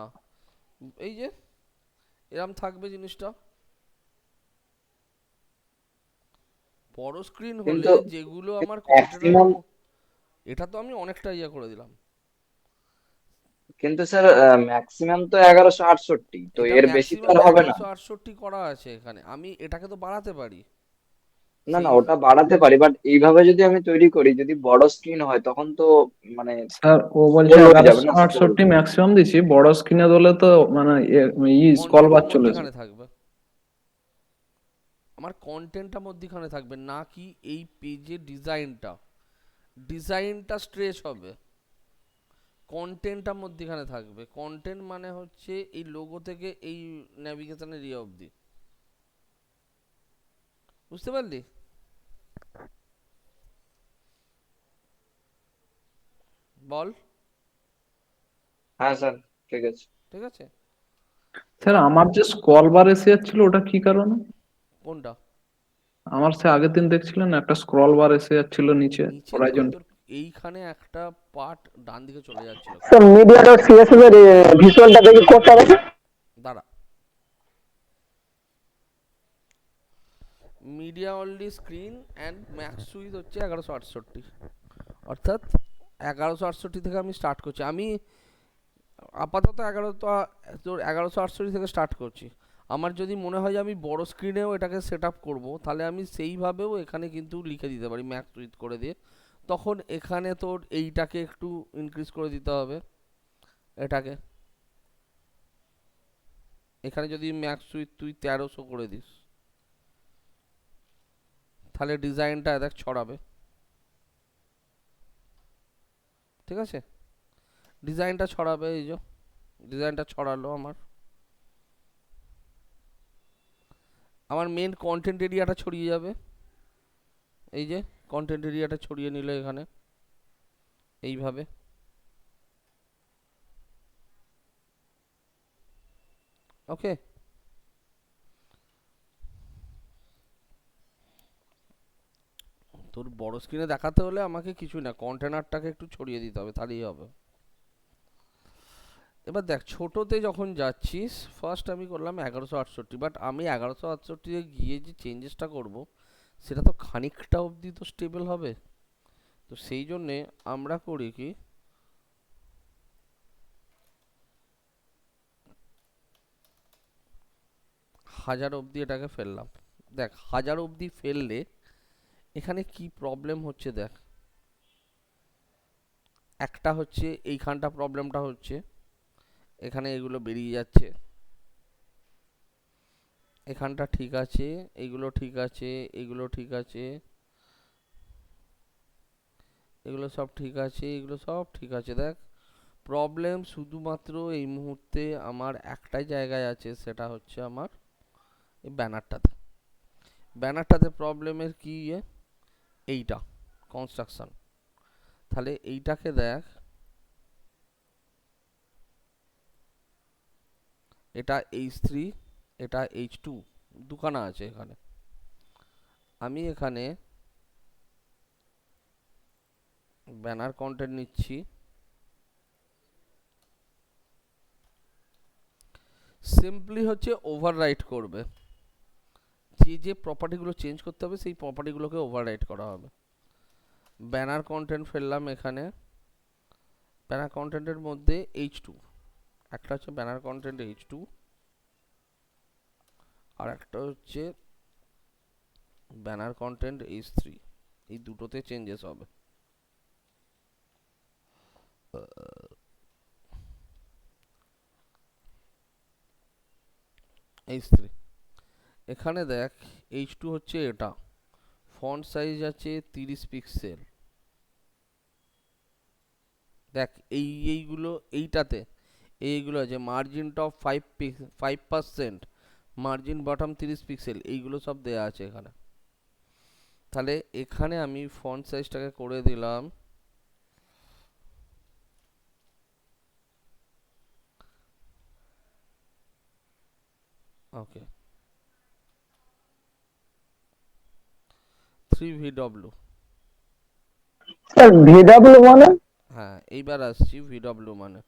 এই যে এরম থাকবে জিনিসটা। বড় স্ক্রিন হলে কিন্তু যেগুলো আমার কন্টেনারের, ম্যাক্সিমাম, এটা তো আমি অনেকটা ইয়ে করে দিলাম। কিন্তু স্যার ম্যাক্সিমাম তো 1168, তো এটা এর বেশি তো ম্যাক্সিমাম আর হবে না। 1168 করা আছে এখানে, আমি এটাকে তো বাড়াতে পারি। না সেই না, ওটা বাড়াতে পারি, বাট এইভাবে যদি আমি তৈরি করি, যদি বড় স্ক্রিন হয় তখন তো মানে স্যার ও বলছে স্ক্রোল হয়ে যাবে এগারোশো না, স্ক্রোল। আটষট্টি ম্যাক্সিমাম দিছি, বড় স্ক্রিনে দিলে তো মানে স্কল বার কন্টেন্টটা চলে আসবে। মধ্যিখানে থাকবে, আমার কন্টেন্টটা মধ্যিখানে থাকবে, না কি এই পেজের ডিজাইনটা স্ট্রেচ হবে, কন্টেন্টটা মধ্যিখানে থাকবে। কন্টেন্ট মানে হচ্ছে এই লোগো থেকে এই ন্যাভিগেশনের ইয়ে অবধি, বুঝতে পারলি? বল। হ্যাঁ স্যার, ঠিক আছে। ঠিক আছে। স্যার আমার যে স্কল বার এসে যাচ্ছিল ওটা কি কারণে? কোনটা? আমার সে আগের দিন দেখছিলেন একটা স্ক্রল বার এসে যাচ্ছিল নিচে নিচে থেকে হরাইজন। তোর এইখানে একটা পার্ট ডান দিকে চলে যাচ্ছিল, স্যার মিডিয়া ডট সিএসএস এর ভিজুয়ালটা দেখি কোডটা আছে। দাঁড়া। Media only screen and max width হচ্ছে 1168, অর্থাৎ 1168 থেকে আমি স্টার্ট করছি। আমি আপাতত তোর 1168 থেকে স্টার্ট করছি। আমার যদি মনে হয় যে আমি বড় স্ক্রিনেও এটাকে সেট আপ করবো, তাহলে আমি সেইভাবেও এখানে কিন্তু লিখে দিতে পারি ম্যাক্স উইথ করে দিয়ে। তখন এখানে তোর এইটাকে একটু ইনক্রিজ করে দিতে হবে, এটাকে এখানে যদি ম্যাক্স উইথ তুই 1300 করে দিস তাহলে ডিজাইনটা দেখ ছড়াবে, ঠিক আছে। ডিজাইনটা ছড়াবে, এই যে ডিজাইনটা ছড়ালো আমার মেন কন্টেন্ট এরিয়াটা ছড়িয়ে যাবে। এই যে কন্টেন্ট এরিয়াটা ছড়িয়ে নিল এখানে এইভাবে, ওকে। তোর বড় স্ক্রিনে দেখাতে হলে আমাকে কিছু না, কন্টেনারটাকে একটু ছড়িয়ে দিতে হবে, তাহলেই হবে। এবার দেখ ছোটোতে যখন যাচ্ছিস ফার্স্ট আমি করলাম 1168, বাট আমি 1168 গিয়ে যে চেঞ্জেসটা করব সেটা তো খানিকটা অবধি তো স্টেবল হবে। তো সেই জন্যে আমরা করি কি, 1000 অবধি এটাকে ফেললাম। দেখ 1000 অবধি ফেললে এখানে কি প্রবলেম হচ্ছে দেখ। একটা হচ্ছে এইখানটা প্রবলেমটা হচ্ছে, এখানে এগুলো বেরিয়ে যাচ্ছে। এখানটা ঠিক আছে, এইগুলো ঠিক আছে, এগুলো ঠিক আছে, এগুলো সব ঠিক আছে, এগুলো সব ঠিক আছে। দেখ, প্রবলেম শুধুমাত্র এই মুহূর্তে আমার একটাই জায়গায় আছে, সেটা হচ্ছে আমার এই ব্যানারটাতে। ব্যানারটাতে প্রবলেমের কি এইটা কনস্ট্রাকশন। তাহলে এইটাকে দেখ, এটা H3, এটা H2, দুখানা আছে এখানে। আমি এখানে ব্যানার কন্টেন্ট নিচ্ছি, সিম্পলি হচ্ছে ওভাররাইট করবে। যে যে প্রপার্টিগুলো চেঞ্জ করতে হবে সেই প্রপার্টিগুলোকে ওভাররাইট করা হবে। ব্যানার কন্টেন্ট ফেললাম এখানে, ব্যানার কন্টেন্টের মধ্যে H2, একটা হচ্ছে ব্যানার কন্টেন্ট H2, আর একটা হচ্ছে ব্যানার কন্টেন্ট H3। এই দুটোতে চেঞ্জেস হবে। H3 এখানে দেখ, H2 হচ্ছে এটা, ফন্ট সাইজ আছে 30 পিক্সেল। দেখ এইগুলো এইটাতে এইগুলো আছে margin top 5%, margin bottom 30 pixel, এইগুলো সব দেয়া আছে এখানে। তাহলে এখানে আমি ফন্ট সাইজটাকে করে দিলাম ওকে 3VW। স্যার ভিডাব্লিউ মানে? হ্যাঁ, এইবার আসছি VW মানে।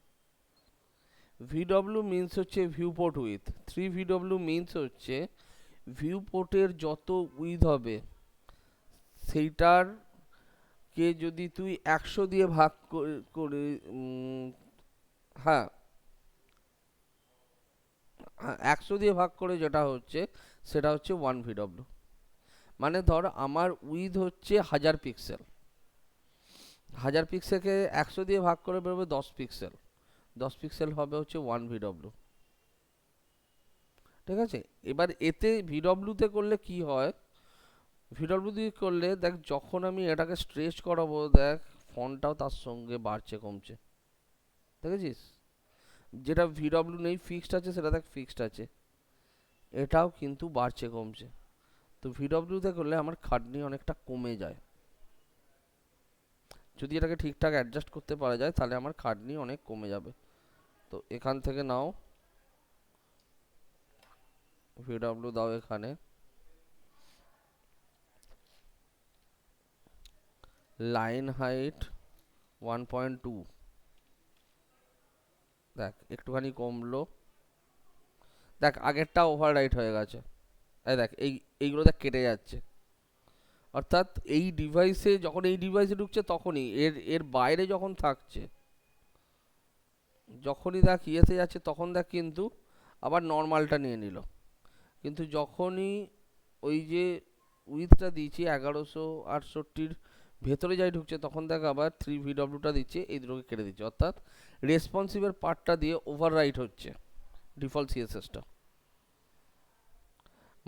VW মিন্স হচ্ছে ভিউপোর্ট উইথ, 3VW মিন্স হচ্ছে ভিউপোর্টের যত উইথ হবে সেইটার কে যদি তুই 100 দিয়ে ভাগ করে হ্যাঁ 100 দিয়ে ভাগ করে যেটা হচ্ছে সেটা হচ্ছে 1VW। মানে ধর আমার উইথ হচ্ছে 1000 পিক্সেল, 1000 পিক্সেলকে 100 দিয়ে ভাগ করে বেরোবে 10 পিক্সেল, 10 পিক্সেল হবে হচ্ছে 1VW। ঠিক আছে, এবার এতে ভিডব্লিউতে করলে কি হয়, ভিডব্লিউ দিয়ে করলে দেখ যখন আমি এটাকে স্ট্রেচ করাবো, দেখ ফন্টটাও তার সঙ্গে বাড়ছে কমছে, দেখেছিস? যেটা ভিডব্লিউ নেই ফিক্সড আছে সেটা দেখ ফিক্সড আছে, এটাও কিন্তু বাড়ছে কমছে। তো ভিডব্লিউতে করলে আমার খাটনি অনেকটা কমে যায়। যদি এটাকে ঠিকঠাক অ্যাডজাস্ট করতে পারা যায় তাহলে আমার খাটনি অনেক কমে যাবে। তো এখান থেকে নাও ভিডব্লিউ দাও, এখানে লাইন হাইট 1.2, দেখ একটুখানি কমলো। দেখ আগেরটা ওভাররাইট হয়ে গেছে, এই দেখ এইগুলো দেখ কেটে যাচ্ছে। অর্থাৎ এই ডিভাইসে যখন এই ডিভাইসে ঢুকছে তখনই এর বাইরে যখন থাকছে, যখনই দেখ ইয়েতে যাচ্ছে তখন দেখ কিন্তু আবার নর্মালটা নিয়ে নিল। কিন্তু যখনই ওই যে উইথটা দিয়েছি 1168 ভেতরে যাই ঢুকছে তখন দেখ আবার 3VWটা দিচ্ছে, এই দুটোকে কেটে দিচ্ছে। অর্থাৎ রেসপন্সিভের পার্টটা দিয়ে ওভাররাইট হচ্ছে ডিফল্ট সিএসএসটা।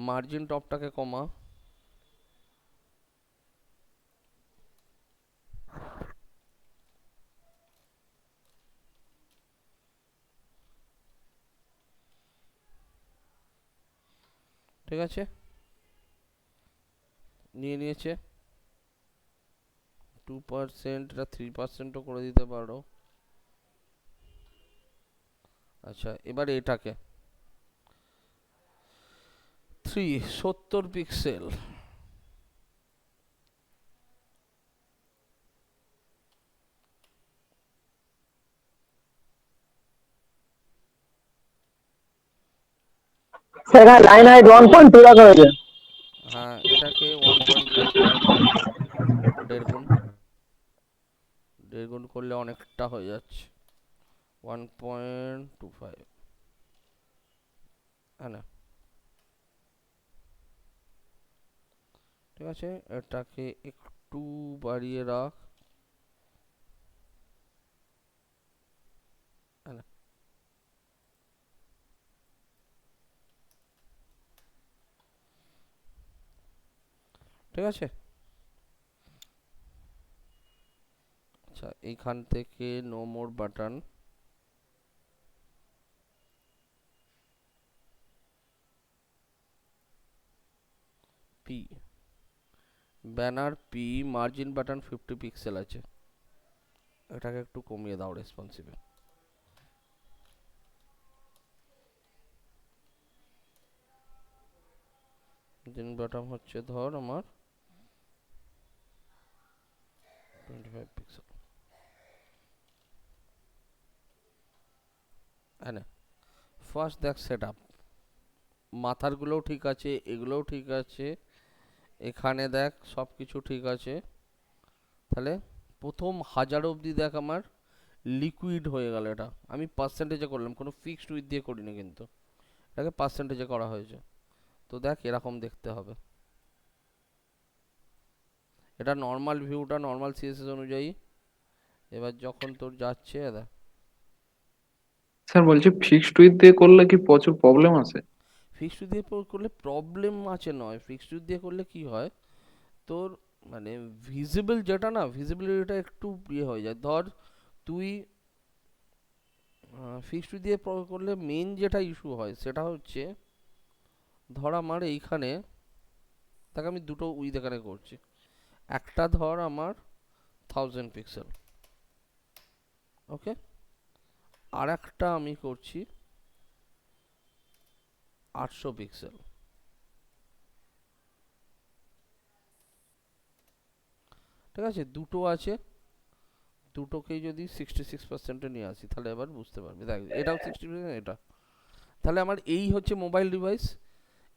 মার্জিন টপটাকে কমা, ঠিক আছে, নিয়ে নিয়েছে 2%, এটা 3%ও করে দিতে পারো। আচ্ছা, এবার এটাকে 70 পিক্সেল, স্যার এখানে লাইন হাইট 1.2 রাখা হয়েছে। হ্যাঁ এটাকে 1.5 কর, 1.5 গুণ, 1.5 গুণ করলে অনেকটা হয়ে যাচ্ছে 1.25, হ্যাঁ না? ঠিক আছে, এটাকে একটু বাড়িয়ে রাখ, হ্যাঁ না? ঠিক আছে। আচ্ছা এইখান থেকে নো মোর bottom, P banner P, margin bottom 50 pixel আছে, এটাকে একটু কমিয়ে দাও রেসপন্সিভে। মার্জিন বাটন হচ্ছে ধর আমার 25 পিক্সেল। হ্যাঁ, ফার্স্ট দেখ সেট আপ, মাথারগুলোও ঠিক আছে, এগুলোও ঠিক আছে, এখানে দেখ সব কিছু ঠিক আছে। তাহলে প্রথম 1000 অবধি দেখ আমার লিকুইড হয়ে গেল। এটা আমি পার্সেন্টেজে করলাম, কোনো ফিক্সড উইথ দিয়ে করিনি, কিন্তু এটাকে পার্সেন্টেজে করা হয়েছে। তো দেখ এরকম দেখতে হবে। এটা নর্মাল ভিউটা নর্মাল সিএসএস অনুযায়ী। এবার যখন তোর যাচ্ছে দেখ, স্যার বলছি ফিক্সড উইথ দিয়ে করলে কি প্রচুর প্রবলেম আছে? ফিক্সড দিয়ে করলে প্রবলেম আছে নয়, ফিক্সড দিয়ে করলে কি হয় তোর মানে ভিজিবল যেটা না, ভিজিবিলিটিটা একটু ইয়ে হয়ে যায়। ধর তুই ফিক্সড দিয়ে করলে মেন যেটা ইস্যু হয় সেটা হচ্ছে, ধর আমার এইখানে দেখ আমি দুটো উইথ এখানে করছি, একটা ধর আমার 1000 পিক্সেল, ওকে, আর একটা আমি করছি 800 পিক্সেল। ঠিক আছে, দুটো আছে, দুটোকেই যদি 66%-এ নিয়ে আসি তাহলে এবার বুঝতে পারবি। দেখ এটাও 60%, এটা তাহলে আমার এই হচ্ছে মোবাইল ডিভাইস।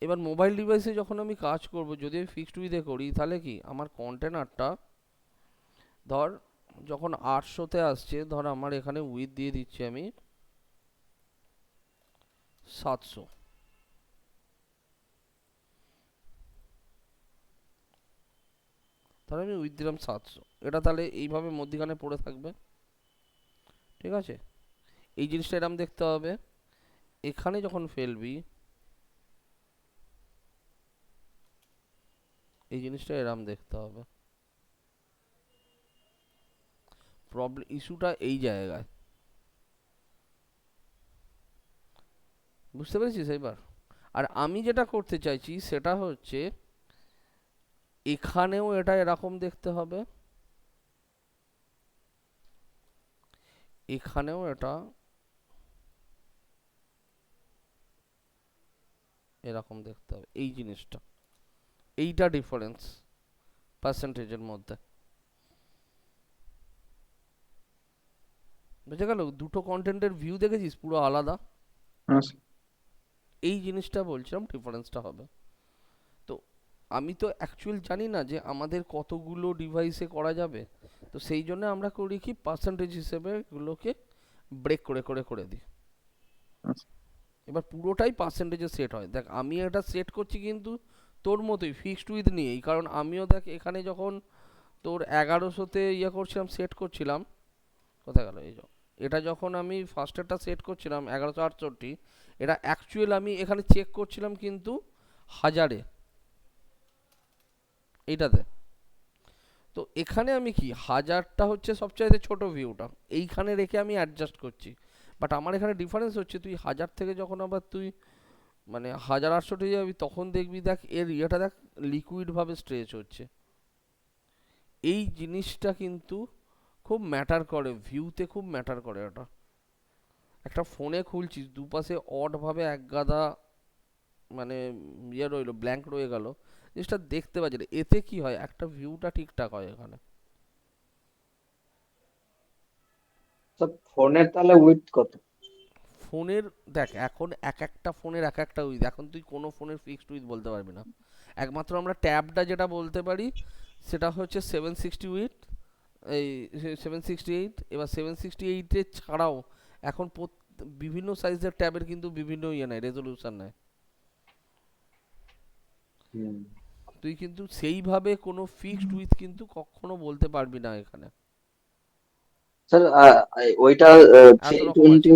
এবার মোবাইল ডিভাইসে যখন আমি কাজ করব, যদি আমি ফিক্সড উইথে করি তাহলে কি আমার কন্টেনারটা ধর যখন 800-তে আসছে, ধর আমার এখানে উইথ দিয়ে দিচ্ছি আমি 700, তাহলে আমি উইথ দিলাম 700। এটা তাহলে এইভাবে মধ্যিখানে পড়ে থাকবে। ঠিক আছে, এই জিনিসটা এরকম দেখতে হবে। এখানে যখন ফেলবি এই জিনিসটা এরকম দেখতে হবে। প্রবলেম ইস্যুটা এই জায়গায়, বুঝতে পেরেছিস এবার? আর আমি যেটা করতে চাইছি সেটা হচ্ছে এখানেও এটা এরকম দেখতে হবে, এখানেও এটা এরকম দেখতে হবে। এই জিনিসটা, এইটা ডিফারেন্স পার্সেন্টেজের মধ্যে, বুঝে গেল? দুটো কন্টেন্টের ভিউ দেখেছিস পুরো আলাদা, হ্যাঁ স্যার। এই জিনিসটা বলছিলাম ডিফারেন্সটা হবে। তো আমি তো অ্যাকচুয়াল জানি না যে আমাদের কতগুলো ডিভাইসে করা যাবে, তো সেই জন্য আমরা করি কি পার্সেন্টেজ হিসেবে এগুলোকে ব্রেক করে করে করে দিই। আচ্ছা। এবার পুরোটাই পার্সেন্টেজে সেট হয়। দেখ আমি এটা সেট করছি কিন্তু তোর মতোই ফিক্সড উইথ নিয়েই, কারণ আমিও দেখ এখানে যখন তোর 1100-তে ইয়ে করছিলাম, সেট করছিলাম, কোথায় গেল এই এটা যখন আমি ফার্স্টেরটা সেট করছিলাম 1168, এটা অ্যাকচুয়াল আমি এখানে চেক করছিলাম কিন্তু 1000-এ এইটাতে। তো এখানে আমি কি 1000টা হচ্ছে সবচাইতে ছোট ভিউটা, এইখানে রেখে আমি অ্যাডজাস্ট করছি। বাট আমার এখানে ডিফারেন্স হচ্ছে তুই 1000 থেকে যখন আবার তুই মানে 1800-তে যাবি তখন দেখবি দেখ এর ইয়েটা দেখ লিকুইডভাবে স্ট্রেচ হচ্ছে। এই জিনিসটা কিন্তু খুব ম্যাটার করে, ভিউতে খুব ম্যাটার করে। ওটা একটা ফোনে খুলছিস দুপাশে অডভাবে এক গাদা মানে ইয়ে রইলো, ব্ল্যাঙ্ক রয়ে গেল, জিনিসটা দেখতে পাচ্ছি না। এতে কি হয় একটা ভিউটা ঠিকঠাক হয় এখানে। তো ফোনের তাহলে উইথ কত? ফোনের দেখ এখন এক একটা ফোনের এক একটা উইথ, এখন তুই কোনো ফোনের ফিক্সড উইথ বলতে পারবি না। একমাত্র আমরা ট্যাবটা যেটা বলতে পারি সেটা হচ্ছে 760 উইথ, এই 768। এবার 768-এর ছাড়াও এখন বিভিন্ন সাইজের ট্যাবের কিন্তু বিভিন্ন ইয়ে নেয়, রেজলিউশন নেয়। তুই কিন্তু সেইভাবে কোনো ফিক্সড উইথ কিন্তু কখনো বলতে পারবি না এখানে। স্যার ওইটা এত থ্রি রকম আছে, টোয়েন্টি।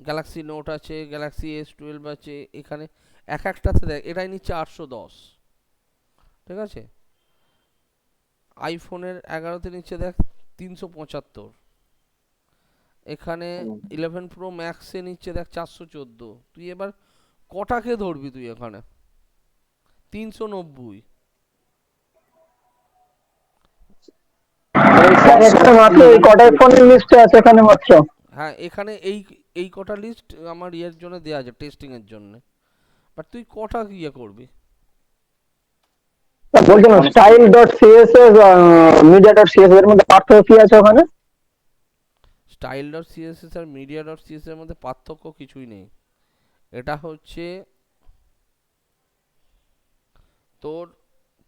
গ্যালাক্সি নোট আছে, গ্যালাক্সি S12 আছে, এখানে এক একটাতে দেখ, এটাই নিচ্ছে 810, ঠিক আছে। আইফোনের 11তে নিচ্ছে দেখ 375, এখানে হুম। 11 প্রো ম্যাক্সে নিচ্ছে দেখ 414। তুই এবার কটাকে ধরবি তুই এখানে? 390। স্যার এখানে মাত্র এই কটাই ফোনের লিস্টে আছে এখানে মাত্র। হ্যাঁ, এখানে এই এই কটা লিস্ট আমার ইয়ের জন্য দেওয়া আছে, টেস্টিং এর জন্য। বাট তুই কটা ইয়ে করবি? স্যার বলছিলাম style dot CSS media dot CSS এর মধ্যে পার্থক্য কি আছে ওখানে? স্টাইল ডট সিএসএস আর মিডিয়া ডট সিএসএস এর মধ্যে পার্থক্য কিছুই নেই। এটা হচ্ছে তোর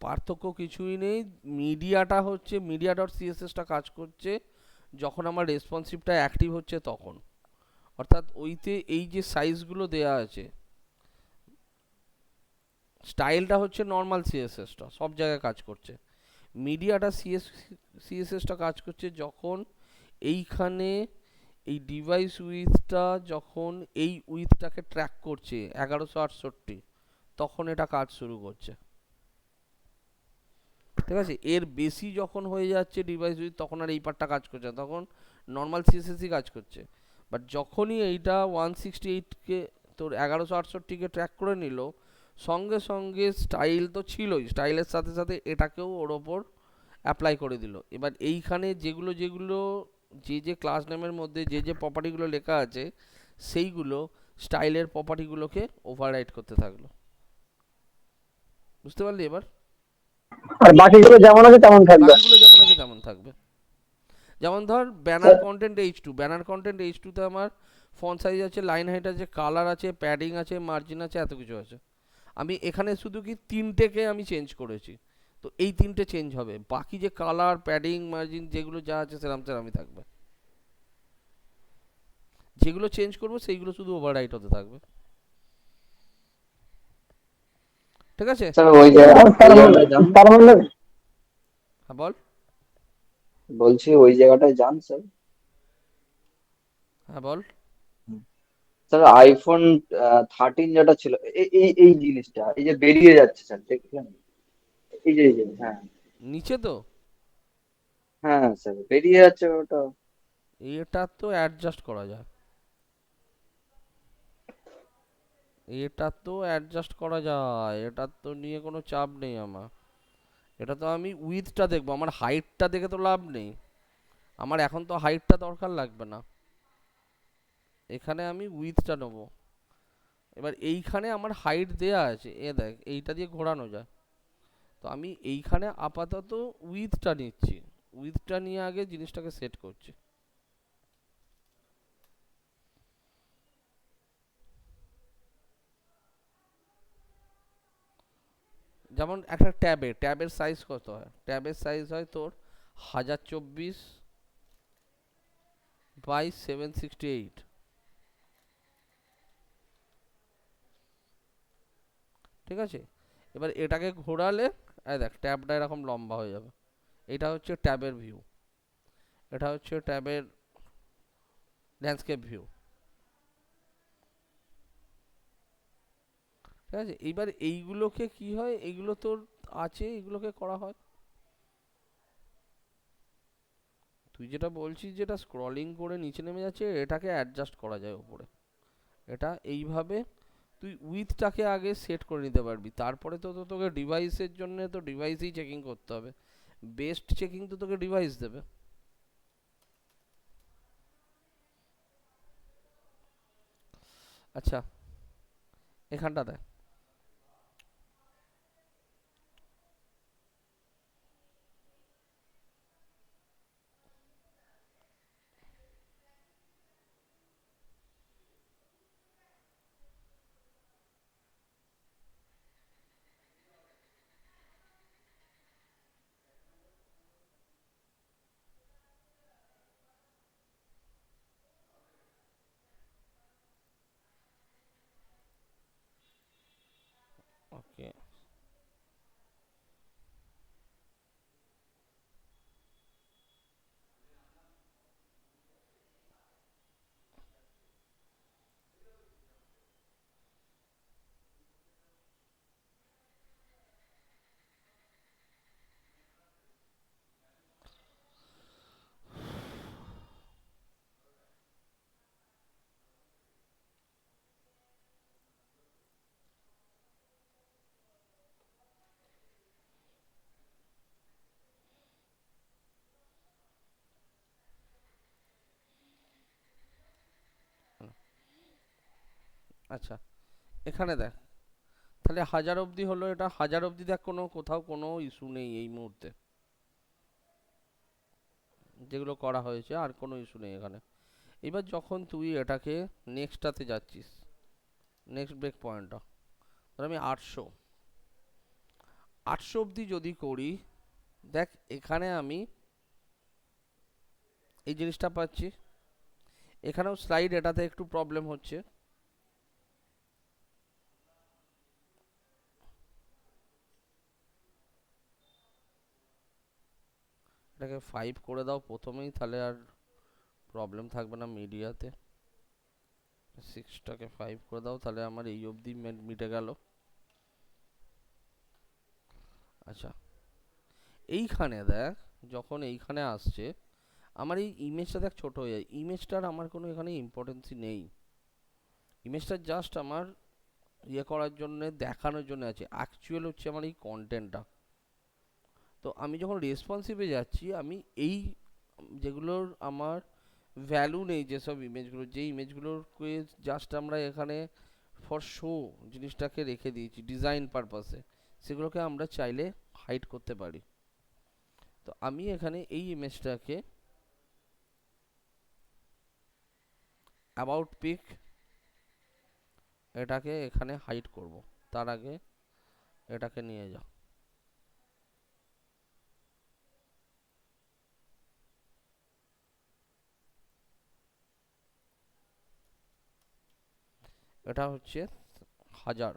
পার্থক্য কিছুই নেই। মিডিয়াটা হচ্ছে, মিডিয়া ডট সিএসএসটা কাজ করছে যখন আমার রেসপন্সিভটা অ্যাক্টিভ হচ্ছে তখন, অর্থাৎ ওইতে এই যে সাইজগুলো দেয়া আছে। স্টাইলটা হচ্ছে নর্মাল সিএসএসটা সব জায়গায় কাজ করছে। মিডিয়াটা সিএসএসটা কাজ করছে যখন এইখানে এই ডিভাইস উইথটা যখন এই উইথটাকে ট্র্যাক করছে 1168, তখন এটা কাজ শুরু করছে, ঠিক আছে। এর বেশি যখন হয়ে যাচ্ছে ডিভাইস উইথ, তখন আর এই পার্টটা কাজ করছে না, তখন নর্মাল সিএসএসই কাজ করছে। বাট যখনই এইটা 168কে তোর 1168কে ট্র্যাক করে নিল, সঙ্গে সঙ্গে স্টাইল তো ছিলই, স্টাইলের সাথে সাথে এটাকেও ওর ওপর অ্যাপ্লাই করে দিল। এবার এইখানে যেগুলো যেগুলো যে যে ক্লাস নেমের মধ্যে যে যে প্রপার্টিগুলো লেখা আছে, সেইগুলো স্টাইলের প্রপার্টিগুলোকে ওভাররাইড করতে থাকলো। বুঝতে পারলি এবার? আর বাকিগুলো যেমন আছে তেমন থাকবে। বাকিগুলো যেমন আছে তেমন থাকবে। যেমন ধর banner content H2, banner content H2 তে আমার ফন্ট সাইজ আছে, লাইন হাইট আছে, কালার আছে, প্যাডিং আছে, মার্জিন আছে, এত কিছু আছে। আমি এখানে শুধু কি তিনটেকে আমি চেঞ্জ করেছি, তো এই তিনটে চেঞ্জ হবে। বাকি যে কালার, প্যাডিং, মার্জিন যেগুলো যা আছে সেরকম সেরকমই থাকবে। যেগুলো চেঞ্জ করবো সেইগুলো শুধু ওভাররাইট হতে থাকবে, ঠিক আছে। স্যার ওই জায়গাটা তার ওই মানে জায়গাটায় যান, তার মানে হ্যাঁ বল। বলছি ওই জায়গাটায় যান স্যার। হ্যাঁ বল। স্যার আইফোন 13 যেটা ছিল, এই এই এই জিনিসটা এই যে বেরিয়ে যাচ্ছে স্যার, দেখলেন? এই যে হ্যাঁ, নিচে তো হ্যাঁ স্যার বেরিয়ে যাচ্ছে ওটা। এটা তো অ্যাডজাস্ট করা যায়, এটা তো অ্যাডজাস্ট করা যায়, এটা তো নিয়ে কোনো চাপ নেই আমার। এটা তো আমি উইথটা দেখবো, আমার হাইটটা দেখে তো লাভ নেই। আমার এখন তো হাইটটা দরকার লাগবে না, এখানে আমি উইথটা নেবো। এবার এইখানে আমার হাইট দেয়া আছে, এ দেখ এইটা দিয়ে ঘোরানো যায়। তো আমি এইখানে আপাতত উইথটা নিচ্ছি, উইথটা নিয়ে আগে জিনিসটাকে সেট করছি। যেমন একটা ট্যাবের সাইজ কত হয়? ট্যাবের সাইজ হয় তোর 1024 বাই 768, ঠিক আছে। এবার এটাকে ঘোরালে এই দেখ ট্যাবটা এরকম লম্বা হয়ে যাবে। এটা হচ্ছে ট্যাবের ভিউ, এটা হচ্ছে ট্যাবের ল্যান্ডস্কেপ ভিউ, ঠিক আছে। এইবার এইগুলোকে কি হয়, এইগুলো তোর আছে, এগুলোকে করা হয়। তুই যেটা বলছিস যেটা স্ক্রলিং করে নিচে নেমে যাচ্ছে, এটাকে অ্যাডজাস্ট করা যায় উপরে। এটা এইভাবে তুই উইথটাকে আগে সেট করে নিতে পারবি, তারপরে তো তোকে ডিভাইসের জন্য তো ডিভাইসেই চেকিং করতে হবে। বেস্ট চেকিং তো তোকে ডিভাইস দেবে। আচ্ছা, এখানটা দেখ। আচ্ছা, এখানে দেখ, তাহলে 1000 অবধি হলো, এটা 1000 অবধি দেখ, কোথাও কোনো ইস্যু নেই এই মুহূর্তে, যেগুলো করা হয়েছে আর কোনো ইস্যু নেই এখানে। এবার যখন তুই এটাকে নেক্সটটাতে যাচ্ছিস, নেক্সট ব্রেক পয়েন্টটা ধর আমি 800 অবধি যদি করি, দেখ এখানে আমি এই জিনিসটা পাচ্ছি, এখানেও স্লাইড এটাতে একটু প্রবলেম হচ্ছে। এটাকে 5 করে দাও প্রথমেই, তাহলে আর প্রবলেম থাকবে না মিডিয়াতে। 6টাকে 5 করে দাও, তাহলে আমার এই অবধি মিটে গেল। আচ্ছা, এইখানে দেখ, যখন এইখানে আসছে আমার এই ইমেজটা দেখ ছোট হয়ে যায়, ইমেজটার আমার কোনো এখানে ইম্পর্টেন্সই নেই, ইমেজটা জাস্ট আমার ইয়ে করার জন্য, দেখানোর জন্য আছে, অ্যাকচুয়াল হচ্ছে আমার এই কন্টেন্টটা। তো আমি যখন রেসপন্সিভে যাচ্ছি, আমি এই যেগুলোর আমার ভ্যালু নেই, যেসব ইমেজগুলো, যে ইমেজগুলোকে জাস্ট আমরা এখানে ফর শো জিনিসটাকে রেখে দিয়েছি ডিজাইন পারপাসে, সেগুলোকে আমরা চাইলে হাইড করতে পারি। তো আমি এখানে এই ইমেজটাকে অ্যাবাউট পিক, এটাকে এখানে হাইড করব, তার আগে এটাকে নিয়ে যাও। এটা হচ্ছে 1000।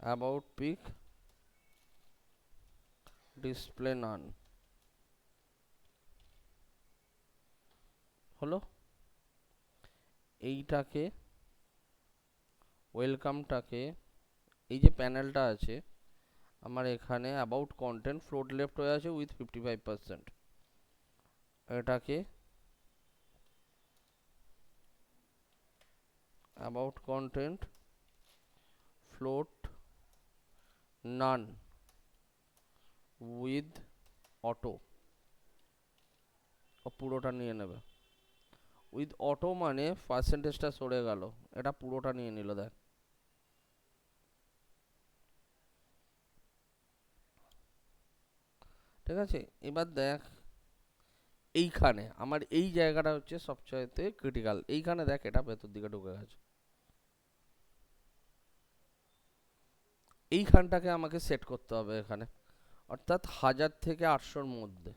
অ্যাবাউট পিক ডিসপ্লে নান হলো। এইটাকে ওয়েলকামটাকে, এই যে প্যানেলটা আছে আমার এখানে অ্যাবাউট কন্টেন্ট ফ্লোট লেফট হয়ে আছে উইথ 55%, এটাকে about content float none with auto, ও পুরোটা নিয়ে নেবে। উইথ অটো মানে পার্সেন্টেজটা সরে গেল, এটা পুরোটা নিয়ে নিল দেখ। ঠিক আছে, এবার দেখ এইখানে আমার এই জায়গাটা হচ্ছে সবচাইতে ক্রিটিক্যাল, এইখানে দেখ এটা ভেতর দিকে ঢুকে গেছে, এইখানটাকে আমাকে সেট করতে হবে এখানে, অর্থাৎ 1000 থেকে 800-র মধ্যে।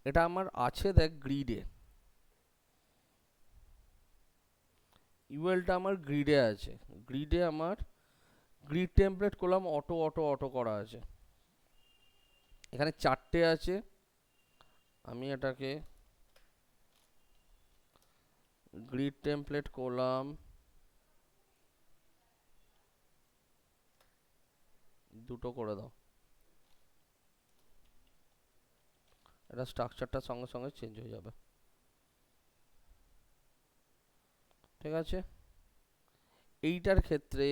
এটা আমার আছে দেখ গ্রিডে, ইউএলটা আমার গ্রিডে আছে, গ্রিডে আমার গ্রিড টেমপ্লেট করলাম, অটো অটো অটো করা আছে, এখানে 4টে আছে। আমি এটাকে গ্রিড টেমপ্লেট করলাম, দুটো করে দাও, এটা স্ট্রাকচারটা সঙ্গে সঙ্গে চেঞ্জ হয়ে যাবে। ঠিক আছে, এইটার ক্ষেত্রে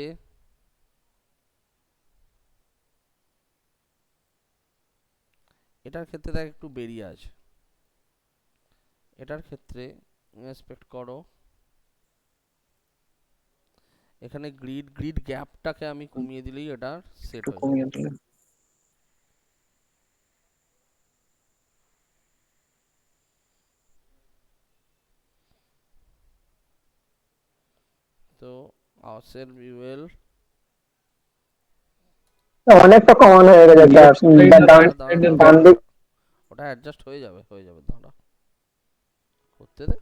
দেখ একটু বেরিয়ে আছে, এটার ক্ষেত্রে ইন্সপেক্ট করো, এখানে গ্রিড গ্যাপটাকে আমি কমিয়ে দিলেই এটা সেট একটু হয়ে কমিয়ে যাবে। দিলে। তো ourselves we will অনেকটা কমন হয়ে গেছে স্যার, ডান ডান দিক। ওটা অ্যাডজাস্ট হয়ে যাবে, দাঁড়া করতে দে।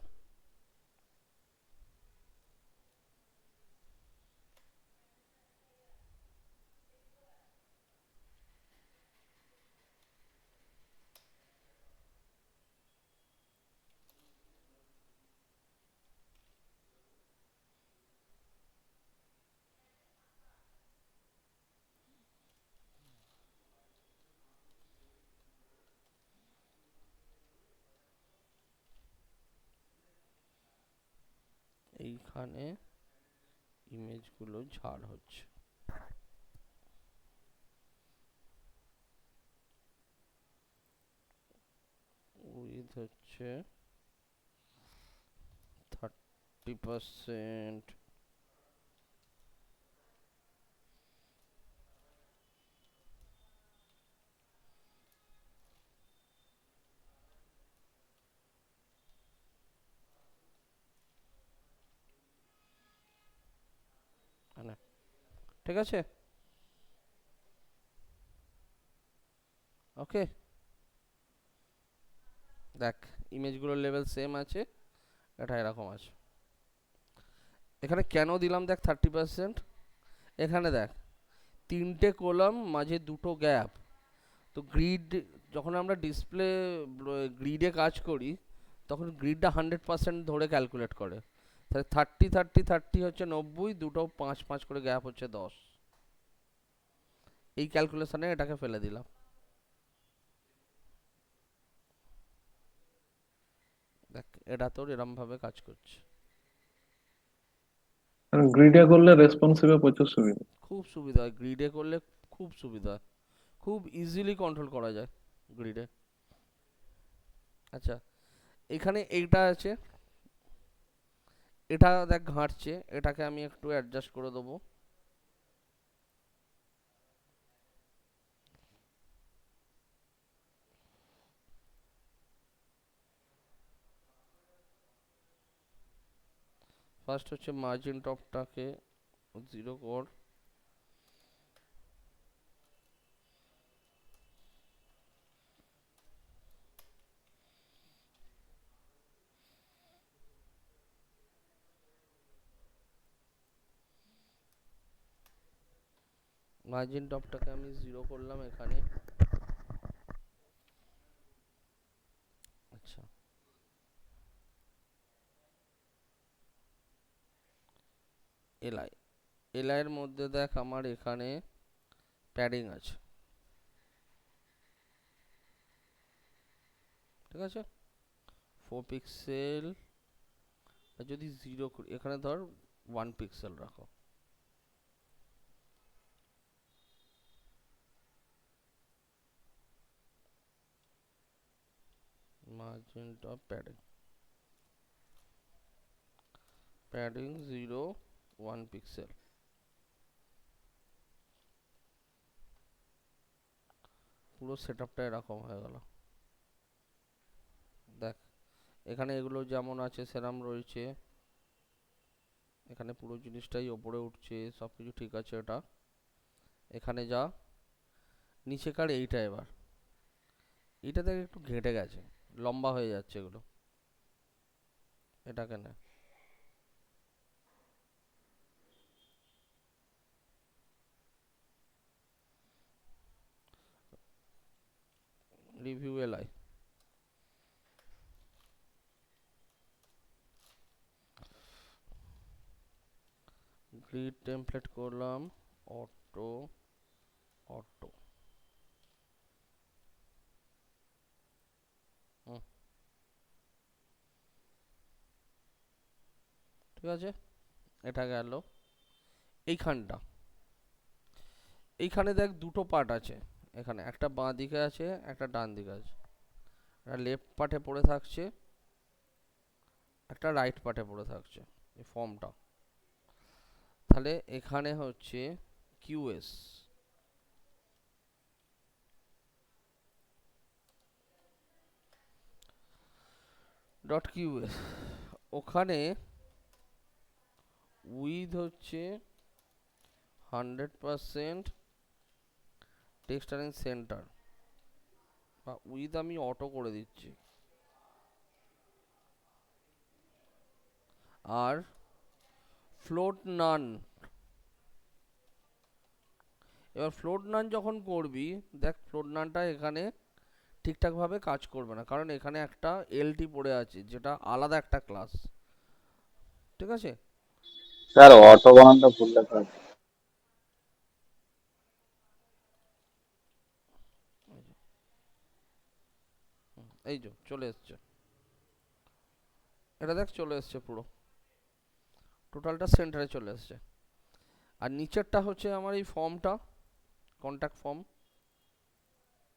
এইখানে ইমেজগুলো ঝাড় হচ্ছে, উইথ হচ্ছে 30%। ঠিক আছে, ওকে। দেখ ইমেজগুলোর লেভেল সেম আছে, এটা এরকম আছে। এখানে কেন দিলাম দেখ 30%, এখানে দেখ 3টে কলাম মাঝে 2টো গ্যাপ। তো গ্রিড যখন আমরা ডিসপ্লে গ্রিডে কাজ করি তখন গ্রিডটা 100% ধরে ক্যালকুলেট করে। তাহলে 30 হচ্ছে 90, দুটো 5 করে গ্যাপ হচ্ছে 10। এই ক্যালকুলেশনে এটাকে ফেলে দিলাম। দেখ এটা তোর এরম ভাবে কাজ করছে। গ্রিডে করলে রেসপন্সিভে প্রচুর সুবিধা। খুব সুবিধা হয় গ্রিডে করলে, খুব সুবিধা হয়, খুব ইজিলি কন্ট্রোল করা যায় গ্রিডে। আচ্ছা, এখানে এইটা আছে, এটা দেখ ঘাঁটছে, এটাকে আমি একটু অ্যাডজাস্ট করে দেবো। ফার্স্ট হচ্ছে মার্জিন টপটাকে 0 কর। মার্জিন টপটাকে আমি 0 করলাম এখানে। আচ্ছা, এলআই, এলআই এর মধ্যে দেখ আমার এখানে প্যাডিং আছে, ঠিক আছে, 4 পিক্সেল। যদি 0 করি এখানে ধর 1 পিক্সেল রাখো। Margin top padding, padding 0 1 pixel. পুরো সেটআপটা এরকম হয়ে গেল। দেখ এখানে এগুলো যেমন আছে সেরকম রয়েছে, এখানে পুরো জিনিসটাই ওপরে উঠছে, সব কিছু ঠিক আছে। এটা এখানে যা নিচেকার এইটা, এবার এটা দেখ একটু ঘেঁটে গেছে, লম্বা হয়ে যাচ্ছে এগুলো, এটাকে না রিভিউ এলআই, গ্রিড টেমপ্লেট করলাম অটো, অটো ঠিক আছে। এটা গেল এইখানটা। এইখানে দেখ দুটো পার্ট আছে, এখানে একটা বাঁ দিকে আছে, একটা ডান দিকে আছে। একটা লেফট পার্টে পড়ে থাকছে, একটা রাইট পার্টে পড়ে থাকছে এই ফর্মটা। তাহলে এখানে হচ্ছে কিউএস ডট কিউএস, ওখানে উইথ হচ্ছে 100% টেক্সচারিং সেন্টার, বা উইথ আমি অটো করে দিচ্ছি। আর ফ্লোট নান, এবার ফ্লোট নান যখন করবি দেখ ফ্লোট নানটা এখানে ঠিকঠাকভাবে কাজ করবে না, কারণ এখানে একটা এলটি পড়ে আছে যেটা আলাদা একটা ক্লাস, ঠিক আছে। স্যার অটো বানানটা ভুল লেখা আছে। এই যে চলে এসছে, এটা দেখ চলে এসছে, পুরো টোটালটা সেন্টারে চলে এসছে। আর নিচেরটা হচ্ছে আমার এই ফর্মটা, কন্ট্যাক্ট ফর্ম।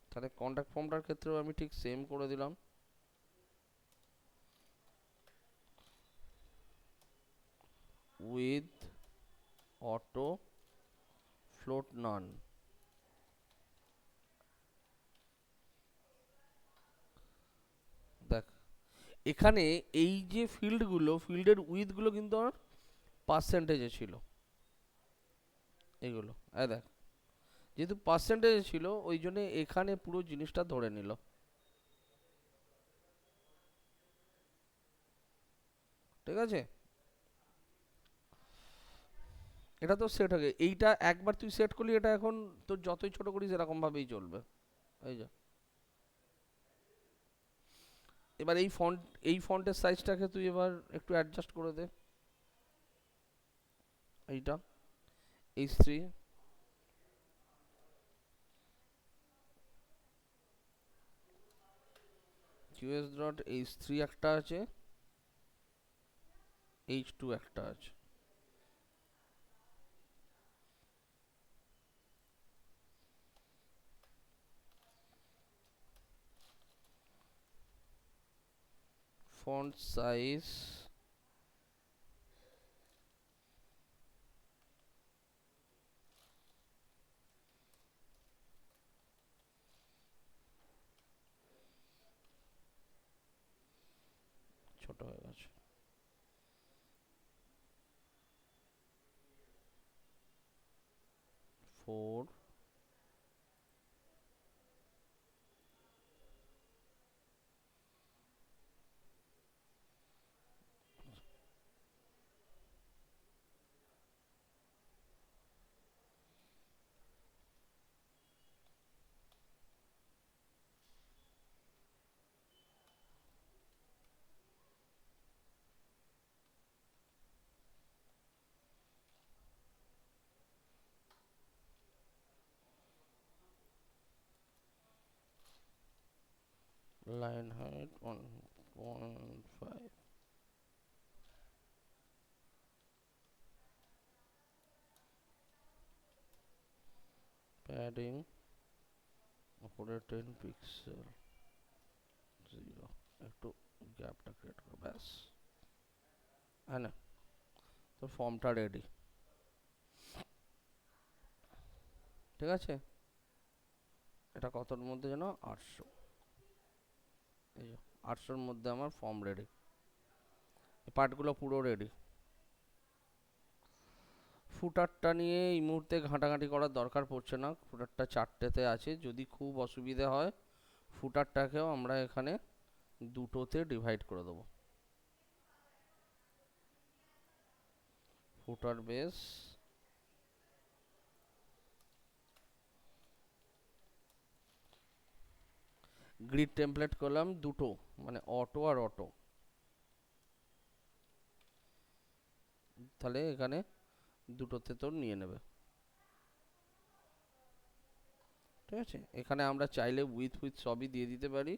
তাহলে কন্ট্যাক্ট ফর্মটার ক্ষেত্রেও আমি ঠিক সেম করে দিলাম। উইথ অটো ফ্লোট নান। দেখ এখানে এই যে ফিল্ডগুলো, ফিল্ডের উইথগুলো কিন্তু আমার পার্সেন্টেজে ছিল এগুলো, দেখ যেহেতু পার্সেন্টেজে ছিল ওই জন্য এখানে পুরো জিনিসটা ধরে নিল। ঠিক আছে, এটা তো সেট হয়ে এইটা একবার তুই সেট করলি, এটা এখন তোর যতই ছোট করিস এরকম ভাবেই চলবে। এই যা এবার এই ফন্টের সাইজটাকে তুই এবার একটু অ্যাডজাস্ট করে দে। এইটা H3 QS.H3 একটা আছে, H2 একটা আছে। ফন্ট সাইজ ছোট হয়ে গেছে। ফোর line height 1.5, padding উপরে 10 পিক্সেল, 0 একটু গ্যাপটা ক্রিয়েট করো ব্যাস, হ্যাঁ না? তো ফর্মটা রেডি। ঠিক আছে, এটা কতর মধ্যে যেন 800, এই যে 800-র মধ্যে আমার ফর্ম রেডি, এই পার্টগুলো পুরো রেডি। ফুটারটা নিয়ে এই মুহূর্তে ঘাঁটাঘাঁটি করার দরকার পড়ছে না, ফুটারটা 4টেতে আছে। যদি খুব অসুবিধে হয় ফুটারটাকেও আমরা এখানে 2টোতে ডিভাইড করে দেবো। ফুটার বেস গ্রিড টেমপ্লেট করলাম 2টো, মানে অটো আর অটো, তাহলে এখানে 2টোতে তোর নিয়ে নেবে। ঠিক আছে, এখানে আমরা চাইলে উইথ সবই দিয়ে দিতে পারি।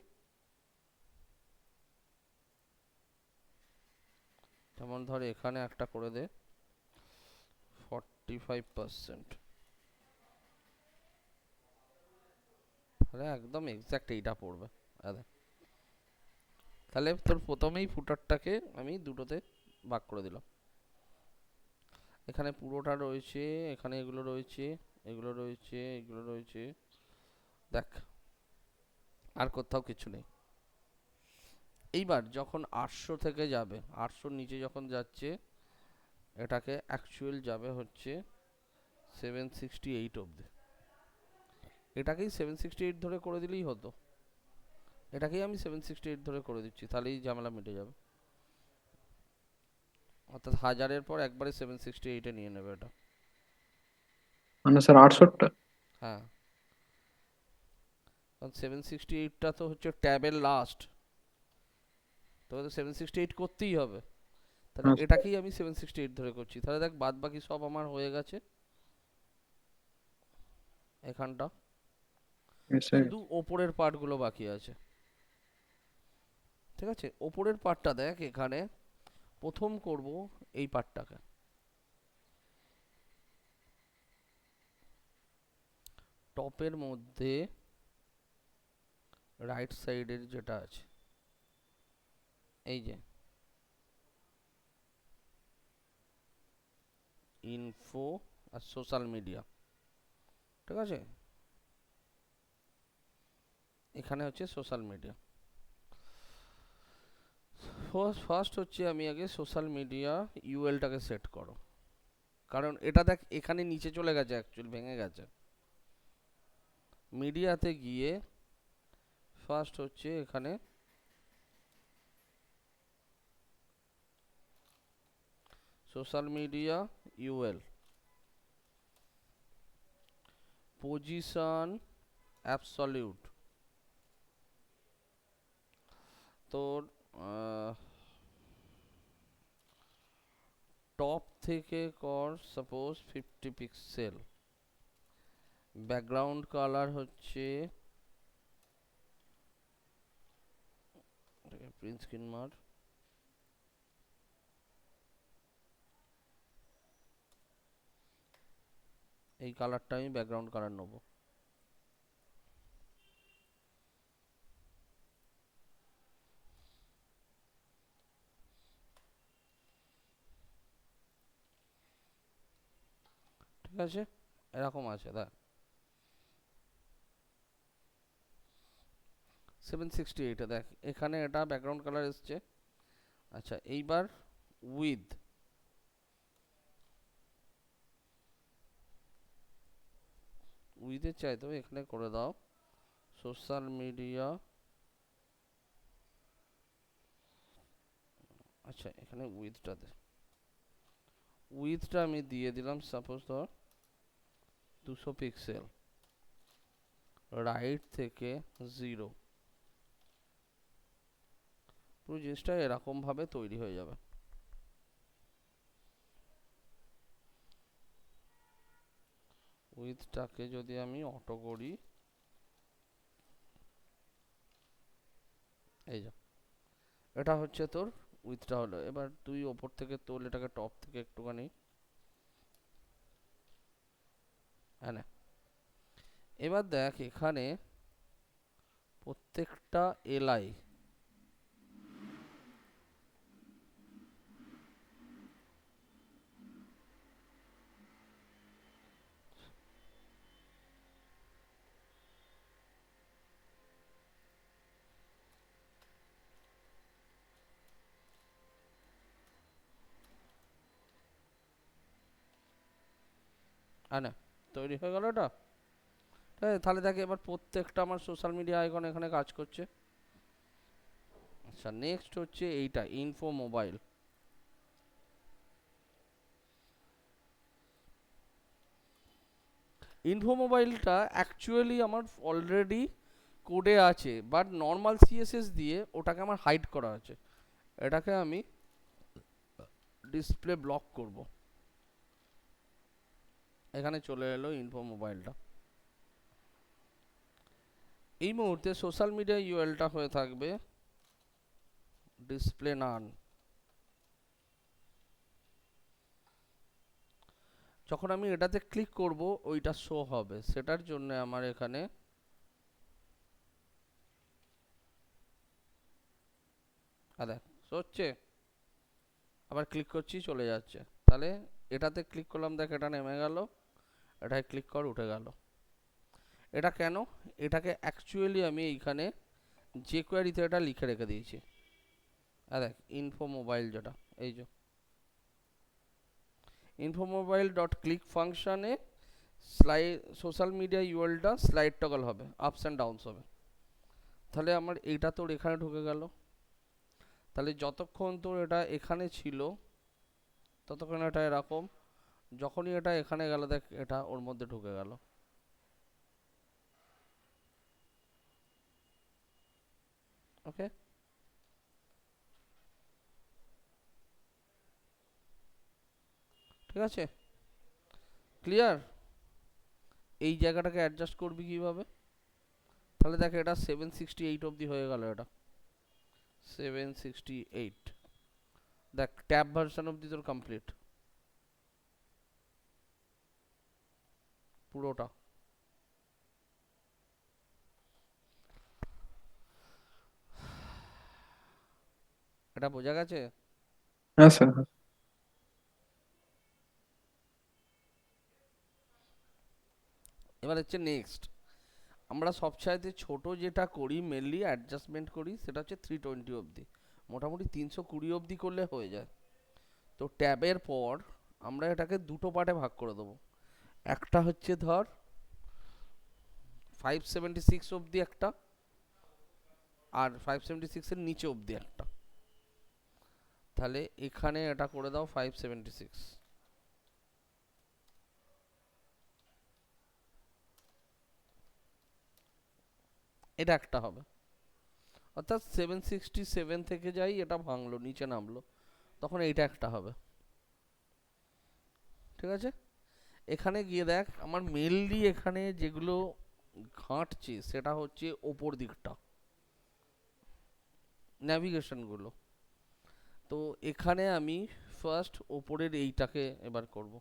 যেমন ধর এখানে একটা করে দে 45%, তাহলে একদম এক্স্যাক্ট এইটা পড়বে। তাহলে তোর প্রথমেই ফুটারটাকে আমি 2টোতে ভাগ করে দিলাম। এখানে পুরোটা রয়েছে, এখানে এগুলো রয়েছে, এগুলো রয়েছে, এগুলো রয়েছে, দেখ আর কোথাও কিছু নেই। এইবার যখন 800 থেকে যাবে, 800 নিচে যখন যাচ্ছে, এটাকে অ্যাকচুয়াল যাবে হচ্ছে 768 অবধি। এটাকেই 768 ধরে করে দিলেই হতো, এটাকেই আমি 768 ধরে করে দিচ্ছি, তাহলেই ঝামেলা মিটে যাবে। অর্থাৎ 1000-এর পর একবারে 768-এ নিয়ে নেবে এটা। মানে স্যার 800টা? হ্যাঁ, কারণ 768টা তো হচ্ছে ট্যাবের লাস্ট, তোকে তো 768 করতেই হবে, তাহলে হ্যাঁ স্যার। এটাকেই আমি 768 ধরে করছি। তাহলে দেখ বাদ বাকি সব আমার হয়ে গেছে, এখানটা শুধু ওপরের পার্টগুলো বাকি আছে। ঠিক আছে, ওপরের পার্টটা দেখ, এখানে প্রথম করব এই পার্টটাকে, টপের মধ্যে রাইট সাইডের যেটা আছে, এই যে ইনফো আর সোশ্যাল মিডিয়া, ঠিক আছে? এখানে হচ্ছে সোশ্যাল মিডিয়া। ফার্স্ট হচ্ছে আমি আগে সোশ্যাল মিডিয়া ইউএলটাকে সেট করো, কারণ এটা দেখ এখানে নিচে চলে গেছে, অ্যাকচুয়ালি ভেঙে গেছে। মিডিয়াতে গিয়ে ফার্স্ট হচ্ছে এখানে social media UL, position absolute, তোর টপ থেকে কর সাপোজ 50 পিক্সেল, ব্যাকগ্রাউন্ড কালার হচ্ছে প্রিন্ট স্ক্রিন মার, এই কালারটা আমি ব্যাকগ্রাউন্ড কালার নেবো। ঠিক আছে, এরকম আছে দেখ 768 দেখ এখানে এটা ব্যাকগ্রাউন্ড কালার এসছে। আচ্ছা এইবার উইথ, উইথের চাইতে এখানে করে দাও সোশ্যাল মিডিয়া। আচ্ছা এখানে উইথটা আমি দিয়ে দিলাম সাপোজ ধর 200 পিক্সেল, রাইট থেকে 0, পুরো জিনিসটা এরকম ভাবে তৈরি হয়ে যাবে। উইথটাকে যদি আমি অটো করি, এই যা এটা হচ্ছে তোর উইথটা হলো। এবার তুই ওপর থেকে তোল এটাকে টপ থেকে একটুখানি, হ্যাঁ না? এবার দেখ এখানে প্রত্যেকটা এলআই হ্যাঁ না তৈরি হয়ে গেল এটা। হ্যাঁ তাহলে দেখ এবার প্রত্যেকটা আমার সোশ্যাল মিডিয়া আইকন এখানে কাজ করছে। আচ্ছা নেক্সট হচ্ছে এইটা ইনফো মোবাইল, ইনফো মোবাইলটা অ্যাকচুয়ালি আমার অলরেডি কোডে আছে, বাট নর্মাল সিএসএস দিয়ে ওটাকে আমার হাইড করা আছে। এটাকে আমি ডিসপ্লে ব্লক করব। এখানে চলে এলো ইনফো মোবাইলটা। এই মুহূর্তে সোশ্যাল মিডিয়া ইউএলটা হয়ে থাকবে ডিসপ্লে নান। যখন আমি এটাতে ক্লিক করব ওইটা শো হবে, সেটার জন্য আমার এখানে দেখ শো হচ্ছে, আবার ক্লিক করছি চলে যাচ্ছে। তাহলে এটাতে ক্লিক করলাম দেখ এটা নেমে গেল, এটায় ক্লিক কর উঠে গেল। এটা কেন? এটাকে অ্যাকচুয়ালি আমি এইখানে যে কোয়ারিতে এটা লিখে রেখে দিয়েছি। দেখ ইনফো মোবাইল যেটা, এই যে ইনফো মোবাইল ডট ক্লিক ফাংশানে স্লাইড সোশ্যাল মিডিয়া ইউএলটা স্লাইড টগল হবে, আপস অ্যান্ড ডাউনস হবে। তাহলে আমার এইটা তোর এখানে ঢুকে গেল। তাহলে যতক্ষণ তোর এটা এখানে ছিল ততক্ষণ এটা এরকম, যখনই এটা এখানে গেল দেখ এটা ওর মধ্যে ঢুকে গেল। ওকে, ঠিক আছে, ক্লিয়ার? এই জায়গাটাকে অ্যাডজাস্ট করবি কিভাবে? তাহলে দেখ এটা 768 অবধি হয়ে গেল, এটা 768। দেখ ট্যাব ভার্সন অবধি তোর কমপ্লিট পুরোটা। এটা বোঝা গেছে? হ্যাঁ স্যার। এবার হচ্ছে নেক্সট, আমরা সবচাইতে ছোট যেটা করি মেনলি অ্যাডজাস্টমেন্ট করি সেটা হচ্ছে 320 অবধি, মোটামুটি 320 অবধি করলে হয়ে যায়। তো ট্যাবের পর আমরা এটাকে দুটো পার্টে ভাগ করে দেবো। একটা হচ্ছে ধর 576 অবধি একটা, আর 576 এর নিচে অবধি একটা। তাহলে এখানে এটা করে দাও 576, এটা একটা হবে। অর্থাৎ 767 থেকে যাই এটা ভাঙলো নিচে নামলো, তখন এইটা একটা হবে। ঠিক আছে, এখানে গিয়ে দেখ আমার মেনলি এখানে যেগুলো ঘাঁটছে সেটা হচ্ছে ওপর দিকটা, ন্যাভিগেশনগুলো। তো এখানে আমি ফার্স্ট ওপরের এইটাকে এবার করব।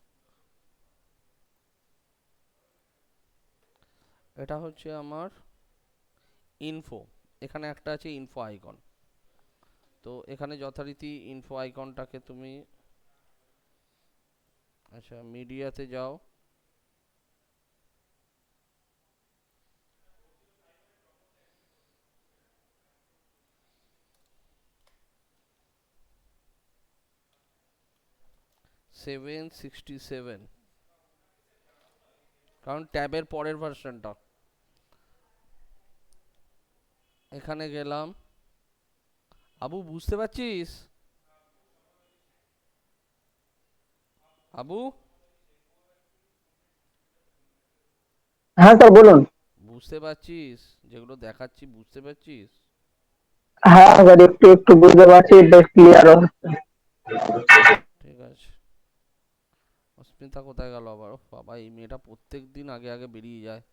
এটা হচ্ছে আমার ইনফো, এখানে একটা আছে ইনফো আইকন। তো এখানে যথারীতি ইনফো আইকনটাকে তুমি, আচ্ছা মিডিয়াতে যাও, সেভেন 67, কারণ ট্যাবের পরের ভার্সনটা। এখানে গেলাম, আবু বুঝতে পারছিস? আবু হ্যাঁ স্যার বলুন। বুঝতে পারছিস? যেগুলো দেখাচ্ছি বুঝতে পারছিস? হ্যাঁ স্যার একটু একটু বুঝতে পারছি, বেশ ক্লিয়ার হচ্ছে। ঠিক আছে। অস্মিতা কোথায় গেল আবার? ওহ বাবা, এই মেয়েটা প্রত্যেক দিন আগে আগে বেরিয়ে যায়।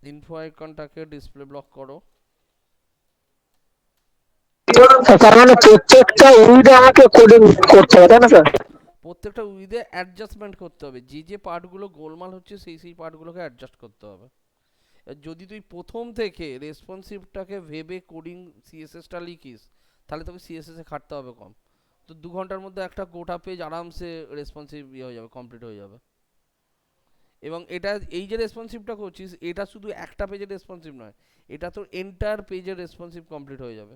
ইনফো আইকনটাকে ডিসপ্লে ব্লক করো। তার মানে প্রত্যেকটা উইডে আমাকে কোডিং করতে হবে তাই না স্যার? প্রত্যেকটা উইথে অ্যাডজাস্টমেন্ট করতে হবে, যে যে পার্টগুলো গোলমাল হচ্ছে সেই সেই পার্টগুলোকে অ্যাডজাস্ট করতে হবে। আর যদি তুই প্রথম থেকে রেসপন্সিভটাকে ভেবে কোডিং সিএসএসটা লিখিস, তাহলে তোকে সিএসএস এ খাটতে হবে কম। তো 2 ঘন্টার মধ্যে একটা গোটা পেজ আরামসে রেসপন্সিভ ইয়ে হয়ে যাবে, কমপ্লিট হয়ে যাবে। এবং এটা এই যে রেসপন্সিভটা করছিস এটা শুধু একটা পেজের রেসপন্সিভ নয়, এটা তোর এন্টায়ার পেজের রেসপন্সিভ কমপ্লিট হয়ে যাবে।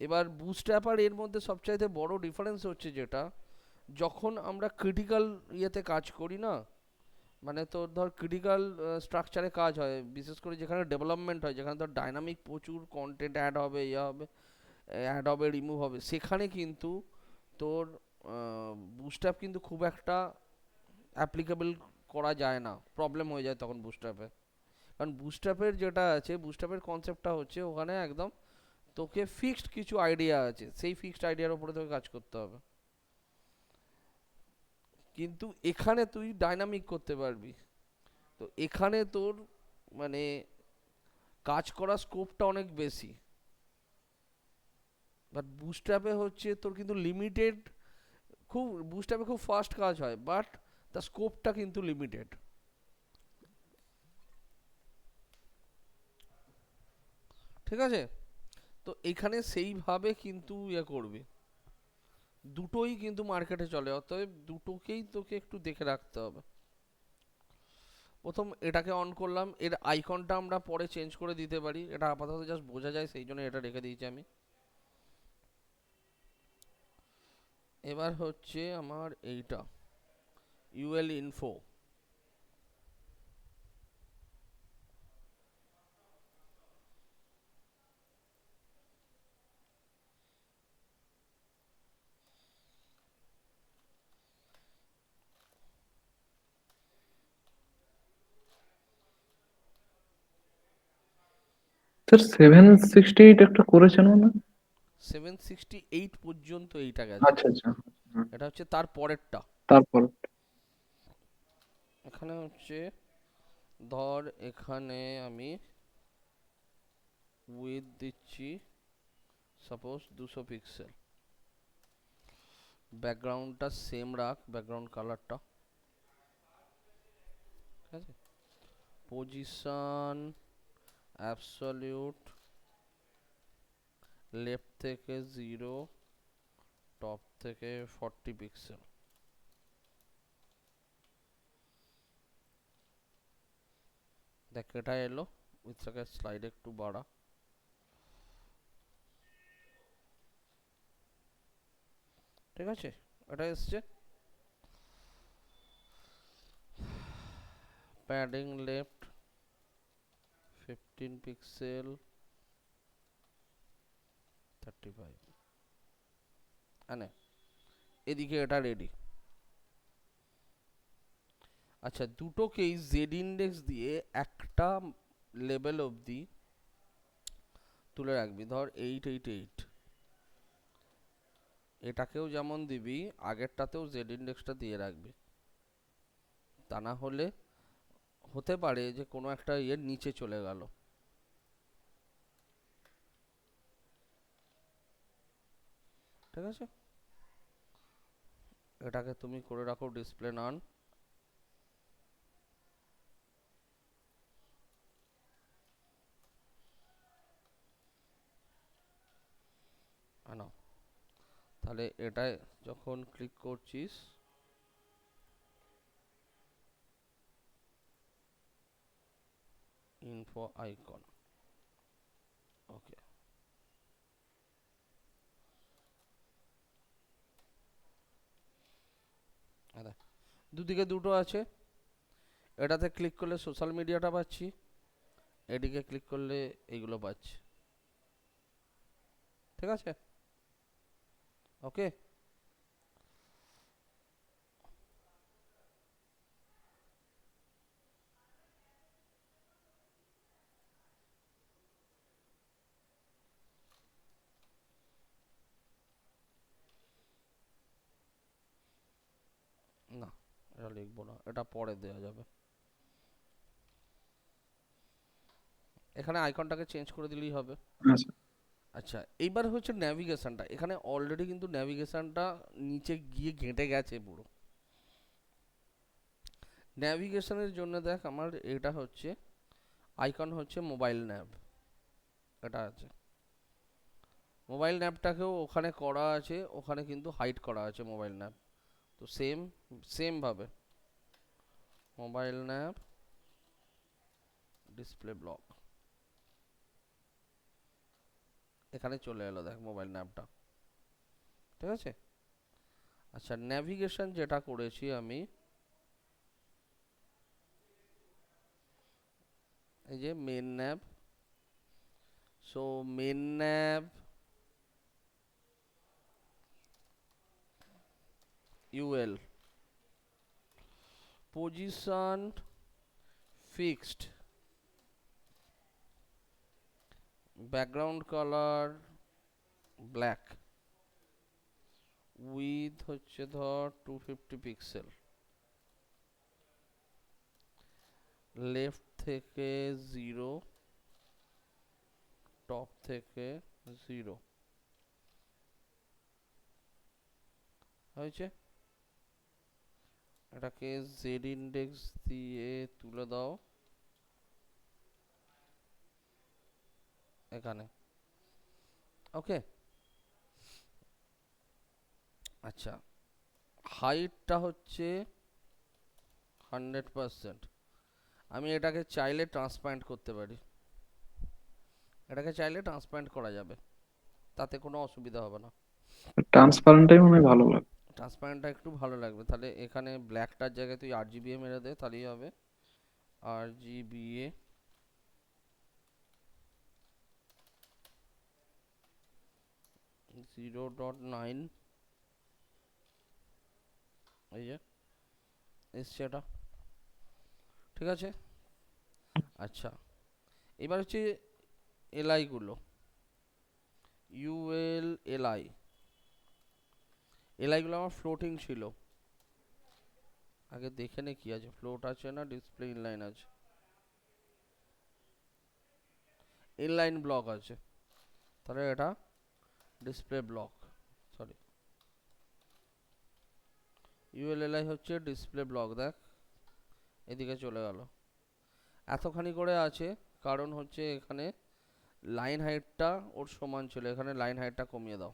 এবার বুস্ট্র্যাপ আর এর মধ্যে সবচাইতে বড় ডিফারেন্স হচ্ছে যেটা, যখন আমরা ক্রিটিক্যাল ইয়েতে কাজ করি না, মানে তোর ধর ক্রিটিক্যাল স্ট্রাকচারে কাজ হয়, বিশেষ করে যেখানে ডেভেলপমেন্ট হয়, যেখানে ধর ডাইনামিক প্রচুর কন্টেন্ট অ্যাড হবে, অ্যাড হবে, রিমুভ হবে, সেখানে কিন্তু তোর বুস্ট্র্যাপ কিন্তু খুব একটা অ্যাপ্লিকেবল করা যায় না, প্রবলেম হয়ে যায় তখন বুস্ট্র্যাপে। কারণ বুস্ট্র্যাপের যেটা আছে, বুস্ট্র্যাপের কনসেপ্টটা হচ্ছে ওখানে একদম তোকে ফিক্সড কিছু আইডিয়া আছে, সেই ফিক্সড আইডিয়ার উপরে তোকে কাজ করতে হবে। কিন্তু এখানে তুই ডাইনামিক করতে পারবি। তো এখানে তোর মানে কাজ করার স্কোপটা অনেক বেশি। বাট বুস্ট্র্যাপে হচ্ছে তোর কিন্তু লিমিটেড, খুব বুস্ট্র্যাপে খুব ফাস্ট কাজ হয়, বাট তার স্কোপটা কিন্তু লিমিটেড। ঠিক আছে, তো এখানে সেইভাবে কিন্তু ইয়ে করবি। দুটোই কিন্তু মার্কেটে চলে, অতএব দুটোকেই তোকে একটু দেখে রাখতে হবে। প্রথম এটাকে অন করলাম, এর আইকনটা আমরা পরে চেঞ্জ করে দিতে পারি, এটা আপাতত জাস্ট বোঝা যায় সেই জন্য এটা রেখে দিয়েছি আমি। এবার হচ্ছে আমার এইটা ইউএল ইনফো। স্যার 768 একটা করেছেন না? 768 পর্যন্ত এইটা গেছে, আচ্ছা আচ্ছা। হুম, এটা হচ্ছে তার পরেরটা। তারপর এখানে হচ্ছে ধর এখানে আমি উইথ দিচ্ছি সাপোজ 200 পিক্সেল, ব্যাকগ্রাউন্ডটা সেম রাখ, ব্যাকগ্রাউন্ড কালারটা। ঠিক আছে, পজিশন অ্যাবসলিউট লেফট থেকে 0, টপ থেকে 40 পিক্সেল। দেখ এটা এলো, উইথটাকে স্লাইড একটু বাড়া। ঠিক আছে, এটা এসছে। প্যাডিং লেফট 15 পিক্সেল 35, আনে এদিকে এটা রেডি। আচ্ছা, দুটোকেই জেড ইন্ডেক্স দিয়ে একটা লেভেল অবধি তুলে রাখবি। ধর 888, এটাকেও যেমন দিবি আগেরটাতেও জেড ইন্ডেক্সটা দিয়ে রাখবি। তা না হলে হতে পারে যে কোনো একটা ইয়ের নিচে চলে গেল। ঠিক আছে, এটাকে তুমি করে রাখো ডিসপ্লে নান। আনো, তাহলে এটায় যখন ক্লিক করছিস ইনফো আইকন, ওকে, দুদিকে দুটো আছে। এটাতে ক্লিক করলে সোশ্যাল মিডিয়াটা পাচ্ছি, এদিকে ক্লিক করলে এইগুলো পাচ্ছি। ঠিক আছে, ওকে। না, এটা লিখবো না, এটা পরে দেওয়া যাবে। এখানে আইকনটাকে চেঞ্জ করে দিলেই হবে। আচ্ছা আচ্ছা, এইবার হচ্ছে ন্যাভিগেশনটা। এখানে অলরেডি কিন্তু ন্যাভিগেশনটা নিচে গিয়ে ঘেঁটে গেছে পুরো। ন্যাভিগেশনের জন্য দেখ আমার এটা হচ্ছে আইকন হচ্ছে মোবাইল ন্যাভ, এটা আছে। মোবাইল ন্যাভটাকেও ওখানে করা আছে, ওখানে কিন্তু হাইড করা আছে মোবাইল ন্যাভ। তো সেম ভাবে মোবাইল ন্যাভ ডিসপ্লে ব্লক এখানে চলে এলো, দেখ মোবাইল ন্যাভটা। ঠিক আছে, আচ্ছা ন্যাভিগেশন যেটা করেছি আমি, এই যে main nav, so main nav UL position fixed, background colour black, width হচ্ছে ধর 250 পিক্সেল, লেফট থেকে 0, টপ থেকে 0 হয়েছে। এটাকে জেড ইন্ডেক্স দিয়ে তুলে দাও এখানে, ওকে। আচ্ছা, হাইটটা হচ্ছে 100%। আমি এটাকে চাইলে ট্রান্সপারেন্ট করতে পারি, এটাকে চাইলে ট্রান্সপারেন্ট করা যাবে, তাতে কোনো অসুবিধা হবে না। ট্রান্সপারেন্টটাই মনে হয় ভালো লাগে। ট্রান্সপারেন্টটা একটু ভালো লাগবে। তাহলে এখানে ব্ল্যাকটার জায়গায় তুই RGBA মেরে দে, তাহলেই হবে। RGBA 0.9, এই যে এসছে এটা। ঠিক আছে, আচ্ছা এবার হচ্ছে এলআই গুলো, ইউএল এলআই গুলো আমার ফ্লোটিং ছিল। আগে দেখে নে কি আছে, ফ্লোট আছে না ডিসপ্লে ইনলাইন আছে? ইনলাইন ব্লক আছে, তাহলে এটা ডিসপ্লে ব্লক, সরি ইউএলএলআই হচ্ছে ডিসপ্লে ব্লক। দেখ এদিকে চলে গেল, এতখানি করে আছে কারণ হচ্ছে এখানে লাইন হাইটটা ওর সমান ছিল, এখানে লাইন হাইটটা কমিয়ে দাও।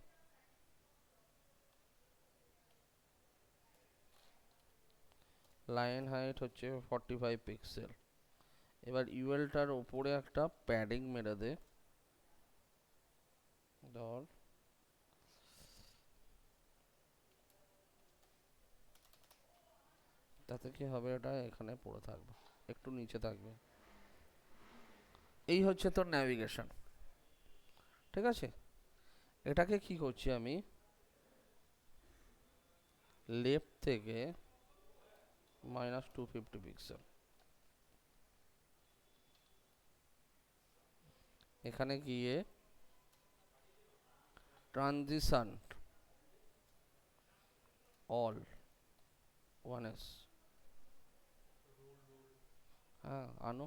লাইন হাইট হচ্ছে 45 পিক্সেল। এবার ইউএলটার ওপরে একটা প্যাডিং মেরে দে, ধর তাতে কি হবে, এটা এখানে পড়ে থাকবে, একটু নিচে থাকবে। এই হচ্ছে তোর ন্যাভিগেশন, ঠিক আছে। এটাকে কি করছি আমি, লেফট থেকে -250 পিক্সেল, এখানে গিয়ে ট্রানজিশন অল 1s, হ্যাঁ আনো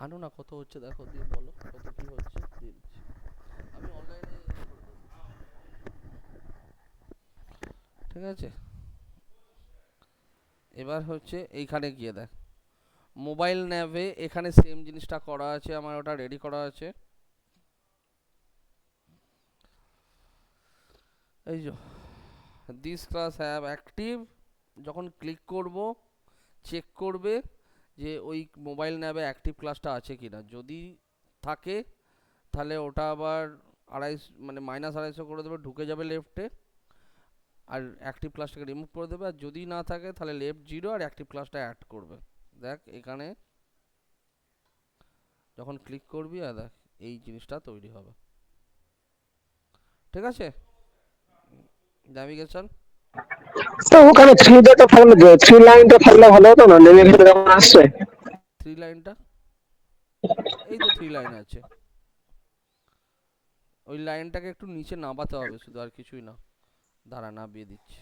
আনো না, কত হচ্ছে দেখো, দিয়ে বলো কত কি হচ্ছে, দিয়ে দিচ্ছি আমি অনলাইনে, ঠিক আছে। এবার হচ্ছে এইখানে গিয়ে দেখ মোবাইল ন্যাভে, এখানে সেম জিনিসটা করা আছে আমার, ওটা রেডি করা আছে। এই যে দিস ক্লাস হ্যাভ অ্যাক্টিভ, যখন ক্লিক করব চেক করবে যে ওই মোবাইল ন্যাবে অ্যাক্টিভ ক্লাসটা আছে কিনা, যদি থাকে তাহলে ওটা আবার মানে -250 করে দেবে, ঢুকে যাবে লেফটে, আর অ্যাক্টিভ ক্লাসটাকে রিমুভ করে দেবে। আর যদি না থাকে তাহলে লেফট 0 আর অ্যাক্টিভ ক্লাসটা অ্যাড করবে। দেখ এখানে যখন ক্লিক করবি, আর দেখ এই জিনিসটা তৈরি হবে, ঠিক আছে। ন্যাভিগেশন তো ওখানে থ্রিতে তো থাকলে, থ্রি লাইনটা থাকলে ভালো হতো না, নেভিগেশন যেমন আসছে। 3 লাইনটা, এই তো 3 লাইন আছে, ওই লাইনটাকে একটু নিচে নামাতে হবে শুধু, আর কিছুই না। দাঁড়া নামিয়ে দিচ্ছি।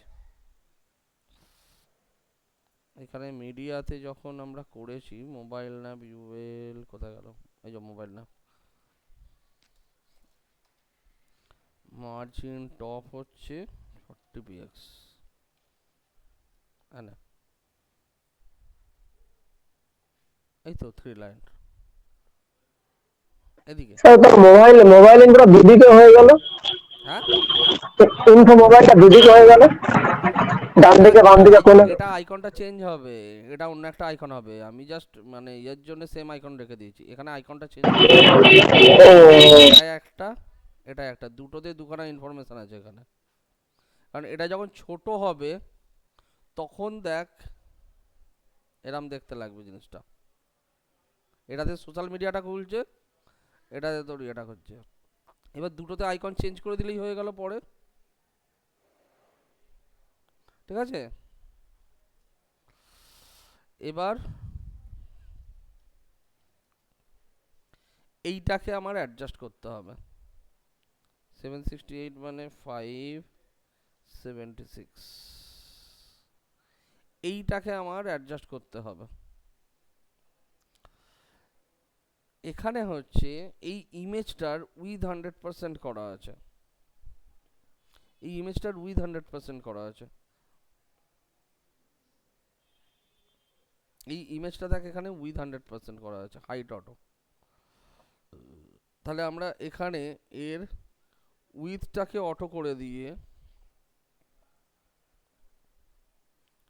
এখানে মিডিয়াতে যখন আমরা করেছি মোবাইল ন্যাব ইউএল, কোথায় গেল, এই যে মোবাইল ন্যাব, মার্জিন টপ হচ্ছে 40 px, হ্যাঁ না, এই তো 3 লাইন এদিকে, স্যার তো মোবাইল পুরো দুদিকে হয়ে গেল, হ্যাঁ ইনফো মোবাইলটা দুদিকে হয়ে গেল, ডান দিকে বাম দিকে কোনে। এটা আইকনটা চেঞ্জ হবে, এটা অন্য একটা আইকন হবে। আমি জাস্ট মানে এর জন্য সেম আইকন রেখে দিয়েছি, এখানে আইকনটা চেঞ্জ করতে হবে। এটা একটা, এটা একটা, দুটোতে দুখানা ইনফরমেশন আছে এখানে। কারণ এটা যখন ছোট হবে তখন দেখ এরম দেখতে লাগবে জিনিসটা, এটাতে সোশ্যাল মিডিয়াটা খুলছে, এটাতে তোর এটা হচ্ছে। এবার দুটোতে আইকন চেঞ্জ করে দিলেই হয়ে গেল পরে, ঠিক আছে। এবার এইটাকে আমার অ্যাডজাস্ট করতে হবে, 768 মানে 576, এইটাকে আমার অ্যাডজাস্ট করতে হবে। এখানে হচ্ছে এই ইমেজটার উইথ 100% করা আছে, এই ইমেজটার উইথ 100% করা আছে, এই ইমেজটা দেখ এখানে উইথ 100% করা আছে, হাইট অটো। তাহলে আমরা এখানে এর উইথটাকে অটো করে দিয়ে,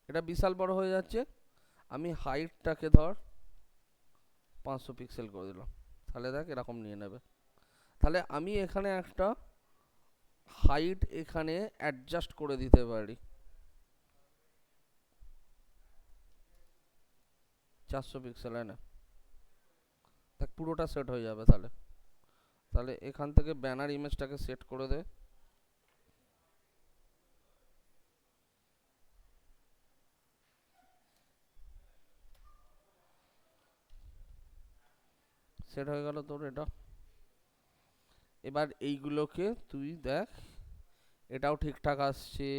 এটা বিশাল বড় হয়ে যাচ্ছে, আমি হাইটটাকে ধর 500 পিক্সেল করে দিলাম, তাহলে দেখ এরকম নিয়ে নেবে। তাহলে আমি এখানে একটা হাইট এখানে অ্যাডজাস্ট করে দিতে পারি, 400 পিক্সেল, না দেখ পুরোটা সেট হয়ে যাবে। তাহলে তাহলে এখান থেকে ব্যানার ইমেজটাকে সেট করে দে, সেট হয়ে গেল তোর এটা। এবার এইগুলোকে তুই দেখ, এটাও ঠিকঠাক আসছে,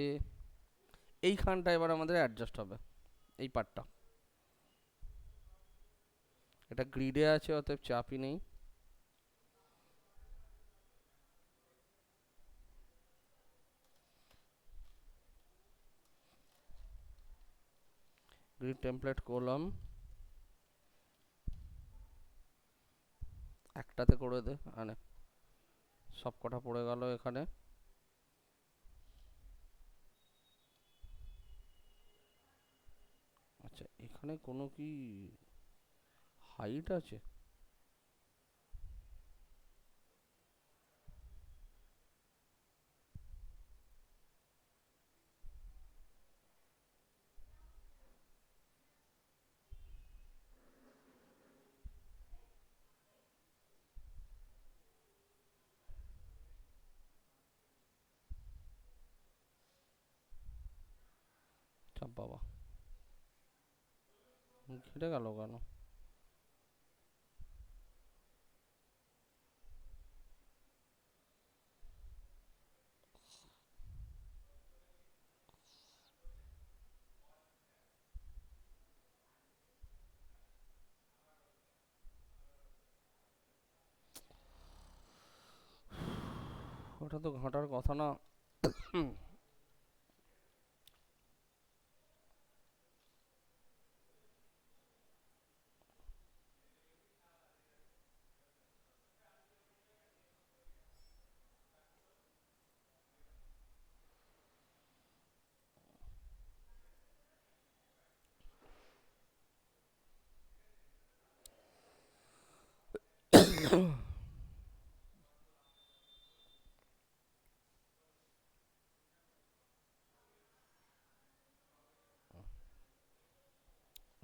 এইখানটা এবার আমাদের অ্যাডজাস্ট হবে, এই পার্টটা, এটা গ্রিডে আছে অতএব চাপই নেই। গ্রিড টেমপ্লেট কলম একটাতে করে দে, আনে সব কটা পড়ে গেল এখানে। এখানে কোনো কি হাইট আছে? চাপ বাবা, ঘেটে গেল কেন? ওটা তো ঘাটার কথা না।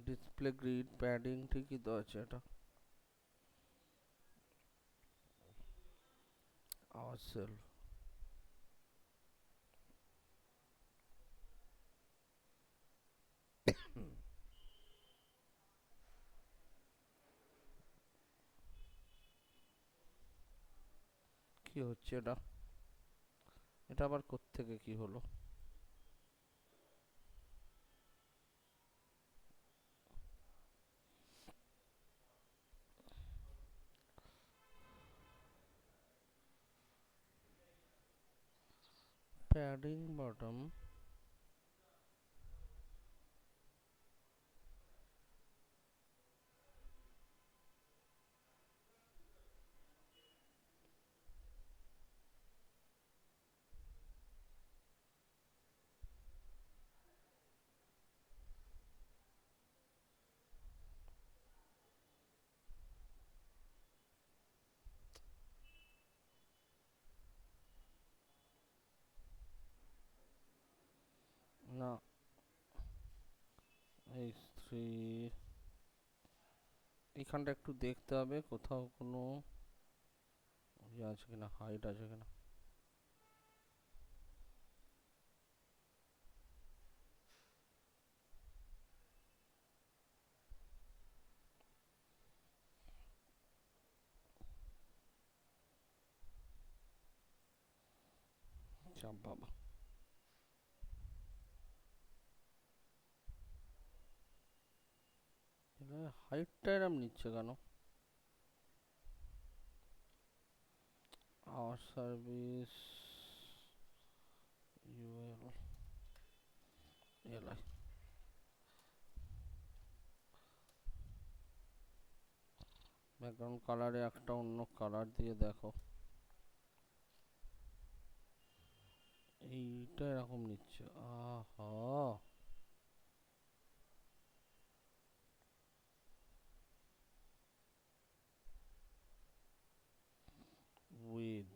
ডিসপ্লে গ্রিড প্যাডিং ঠিকই তো আছে এটা। আওয়ারসেল কি হচ্ছে এটা? এটা আবার কোত্থেকে কি হলো? প্যাডিং বটম, না H3 এখানটা একটু দেখতে হবে কোথাও কোনো ইয়ে আছে কিনা, হাইট আছে কিনা। চাপ বাবা, হাইটটা এরম নিচ্ছে কেন? Our service UL LI, background কালারে একটা অন্য কালার দিয়ে দেখো। এইটা এরকম নিচ্ছে, আহা। উইথ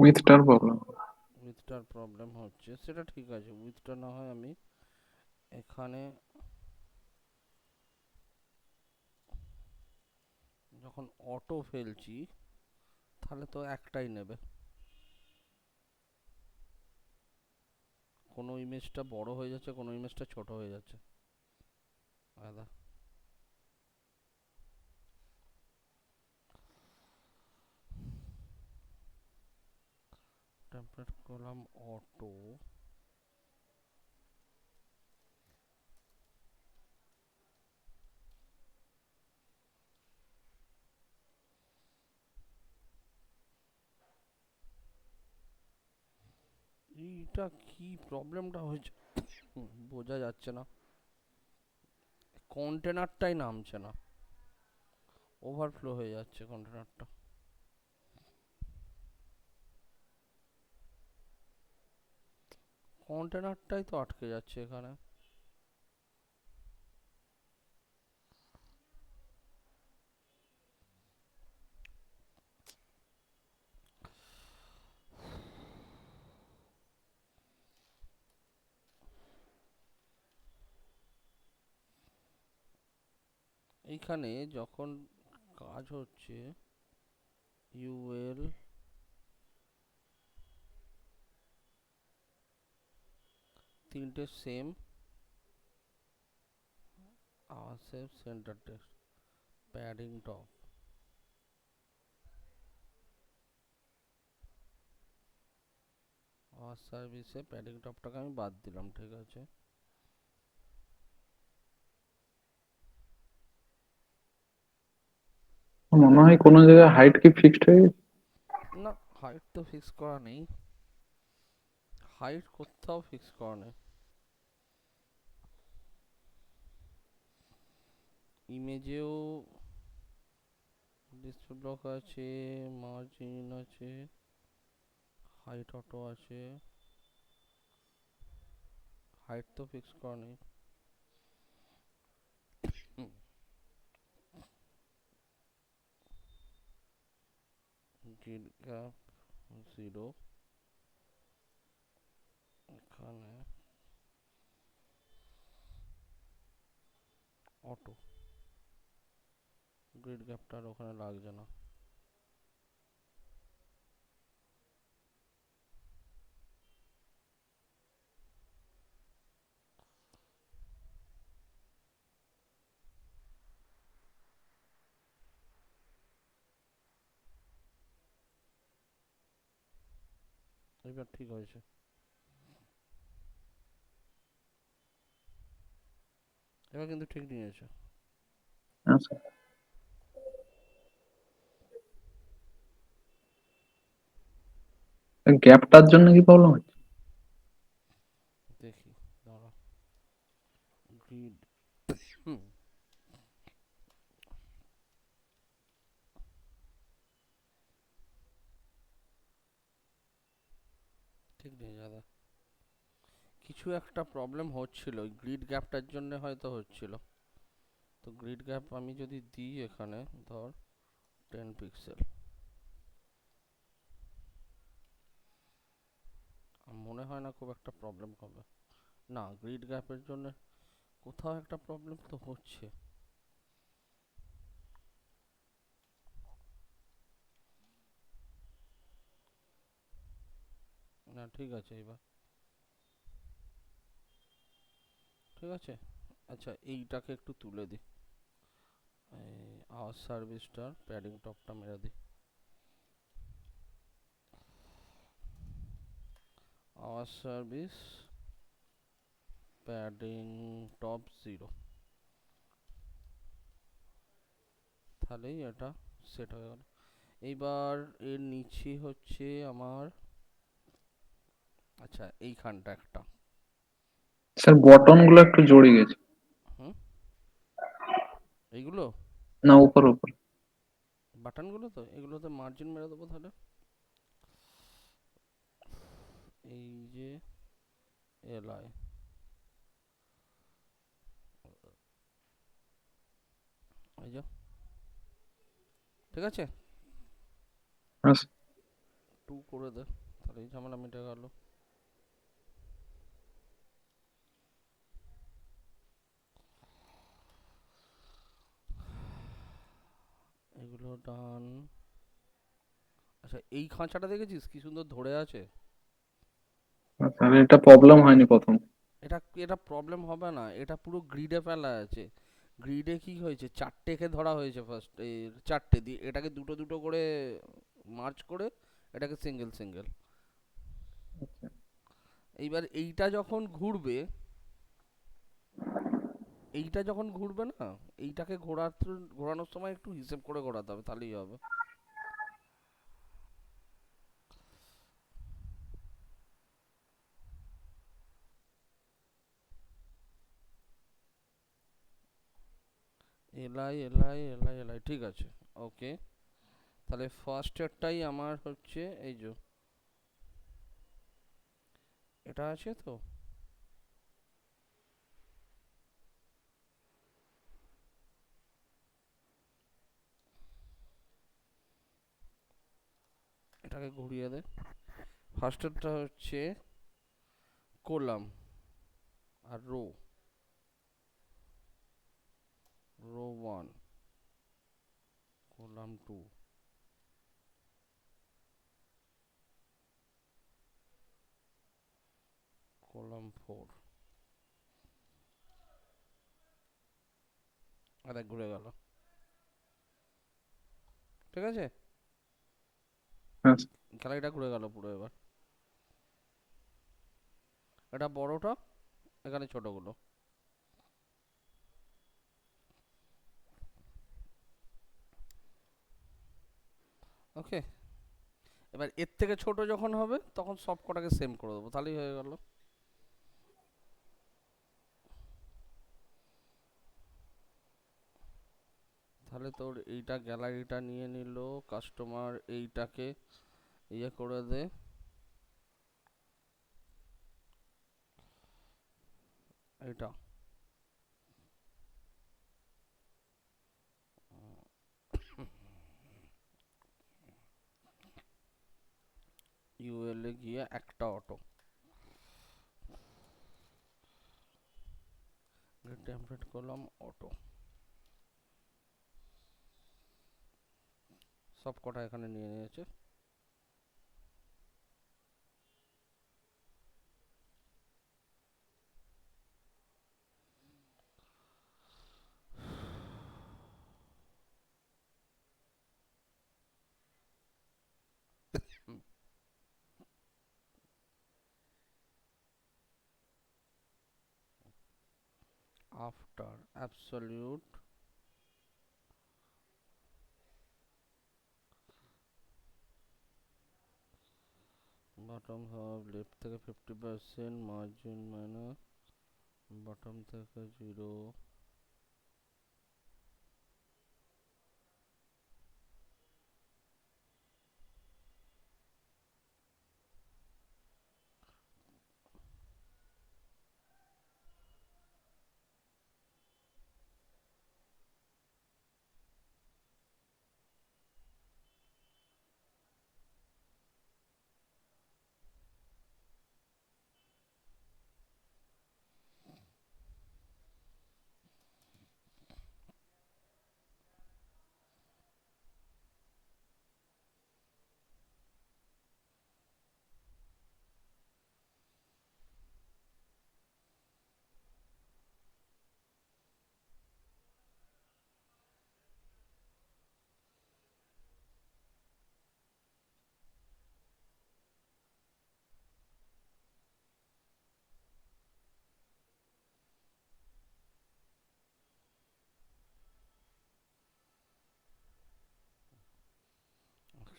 উইথটার প্রবলেম। উইথটার প্রবলেম হচ্ছে, সেটা ঠিক আছে। উইথটা না হয় আমি এখানে যখন অটো ফেলছি তাহলে তো একটাই নেবে। কোনো ইমেজটা বড় হয়ে যাচ্ছে, কোনো ইমেজটা ছোট হয়ে যাচ্ছে। আলাদা টেমপ্লেট করলাম অটো, এইটা কি প্রবলেমটা হয়েছে বোঝা যাচ্ছে না। কন্টেনারটাই নামছে না, ওভারফ্লো হয়ে যাচ্ছে কন্টেনারটা। কন্টেনারটাই তো আটকে যাচ্ছে এখানে। এইখানে যখন কাজ হচ্ছে ইউএল তিনটে সেম আছে centre text padding top our সার্ভিসে প্যাডিং টপটাকে আমি বাদ দিলাম, ঠিক আছে। মনে হয় কোনো জায়গায় হাইট কি ফিক্সড হয়ে গেছে। না, হাইট তো ফিক্স করা নেই, হাইট কোথাও ফিক্স করা নেই। ইমেজেও ডিসপ্লে ব্লক আছে, মার্জিন আছে, হাইট অটো আছে, হাইট তো ফিক্স করা নেই। গ্রিড গ্যাপ 0, এখানে অটো, গ্রিড গ্যাপটা আর ওখানে লাগছে না। এবার ঠিক হয়েছে। এবার কিন্তু ঠিক নিয়েছে। হ্যাঁ স্যার। গ্যাপটার জন্য কি প্রবলেম হচ্ছে? দেখি দাঁড়া, গ্রিড ঠিক নেই দাদা, কিছু একটা প্রবলেম হচ্ছিল, গ্রিড গ্যাপটার জন্য হয়তো হচ্ছিল। তো গ্রিড গ্যাপ আমি যদি দিই এখানে ধর 10 পিক্সেল, মনে হয় না খুব একটা প্রবলেম হবে। না, গ্রিড গ্যাপের জন্য কোথাও একটা প্রবলেম তো হচ্ছে। না ঠিক আছে, এবার ঠিক আছে। আচ্ছা, এইটাকে একটু তুলে দিই, আওয়ার সার্ভিসটার প্যাডিং টপটা মেরে দিই। আওয়ার সার্ভিস প্যাডিং টপ 0, তাহলেই এটা সেট হয়ে গেল। এইবার এর নিচে হচ্ছে আমার, আচ্ছা এইখানটা একটা, স্যার বটন গুলো একটু জড়ে গেছে। হুম, এইগুলো না, উপর উপর। বাটনগুলো তো, এগুলোতে মার্জিন মেরে দেবো তাহলে। এই যে এলআই, এই যে, ঠিক আছে, হ্যাঁ স্যার। 2 করে দে, তাহলে এই ঝামেলা মিটে গেল। এগুলো ডান। আচ্ছা, এই খাঁচাটা দেখেছিস কি সুন্দর ধরে আছে? স্যার এটা প্রবলেম হয়নি প্রথম। এটা এটা প্রবলেম হবে না, এটা পুরো গ্রিডে ফেলা আছে। গ্রিডে কি হয়েছে, চারটেকে ধরা হয়েছে ফার্স্ট, এই চারটে দিয়ে এটাকে দুটো দুটো করে মার্চ করে এটাকে সিঙ্গেল সিঙ্গেল। এইবার এইটা যখন ঘুরবে, এইটা যখন ঘুরবে না, এইটাকে ঘোরানোর সময় একটু হিসেব করে ঘোরাতে হবে, তাহলেই হবে। এলআই এলআই এলআই এলআই, ঠিক আছে, ওকে। তাহলে ফার্স্ট এরটাই আমার হচ্ছে এই যে এটা আছে তো, এটাকে ঘুরিয়ে দে। ফার্স্ট এরটা হচ্ছে কলাম আর রো, রো 1 কলাম 2 কলাম 4 আর এক ঘুরে গেল। ঠিক আছে, হ্যাঁ স্যার। গ্যালারিটা ঘুরে গেল পুরো। এবার এটা বড়টা, এখানে ছোটগুলো। ওকে, এবার এর থেকে ছোট যখন হবে তখন সব কটাকে সেম করে দেবো, তাহলেই হয়ে গেল। তাহলে তোর এইটা গ্যালারিটা নিয়ে নিল, কাস্টমার এইটাকে ইয়ে করে দে, এটা ইউএল এ গিয়ে একটা অটো টেমপ্লেট করলাম, অটো সব কটা এখানে নিয়ে নিয়েছে। After absolute bottom half left থেকে 50%, মার্জিন মাইনাস বটম থেকে 0,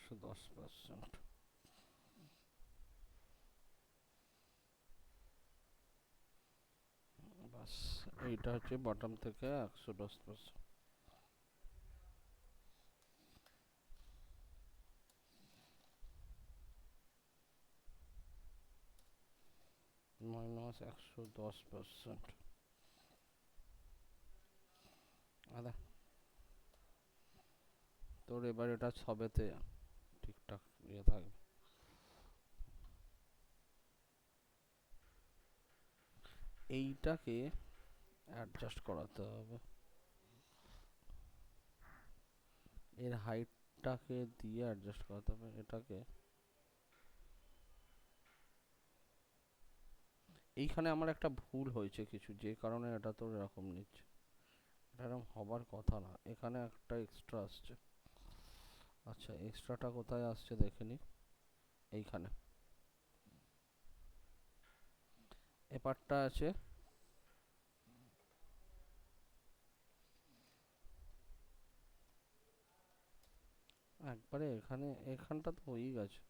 $110। বাস, এইটা হচ্ছে বটম থেকে 110%। মাইনাস 110%। আদা তোর এবার এটা সবেতে ঠিকঠাক ইয়ে থাকবে। এইটাকে অ্যাডজাস্ট করাতে হবে, এর হাইটটাকে দিয়ে অ্যাডজাস্ট করাতে হবে। এটাকে এইখানে আমার একটা ভুল হয়েছে কিছু, যে কারণে এটা তো এরকম নিচ্ছে। এটা এরকম হবার কথা না, এখানে একটা এক্সট্রা আসছে। আচ্ছা, এক্সট্রাটা কোথায় আসছে দেখে নি। এইখানে এপারটা আছে, একবারে এখানে, এখানটা তো হয়েই গেছে।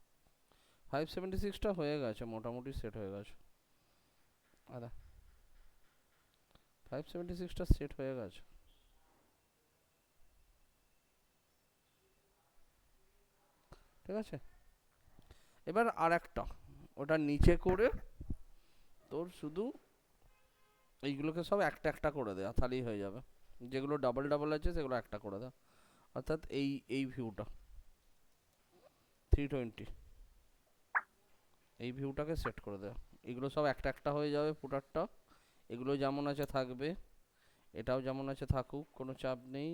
576টা হয়ে গেছে, মোটামুটি সেট হয়ে গেছে। আদা 576টা সেট হয়ে গেছে। ঠিক আছে, এবার আর একটা ওটা নিচে করে তোর শুধু এইগুলোকে সব একটা একটা করে দেয়া, তাহলেই হয়ে যাবে। যেগুলো ডাবল ডাবল আছে সেগুলো একটা করে দেয়া, অর্থাৎ এই ভিউটা 320, এই ভিউটাকে সেট করে দেয়া। এগুলো সব একটা একটা হয়ে যাবে ফুটারটা, এগুলো যেমন আছে থাকবে, এটাও যেমন আছে থাকুক, কোনো চাপ নেই।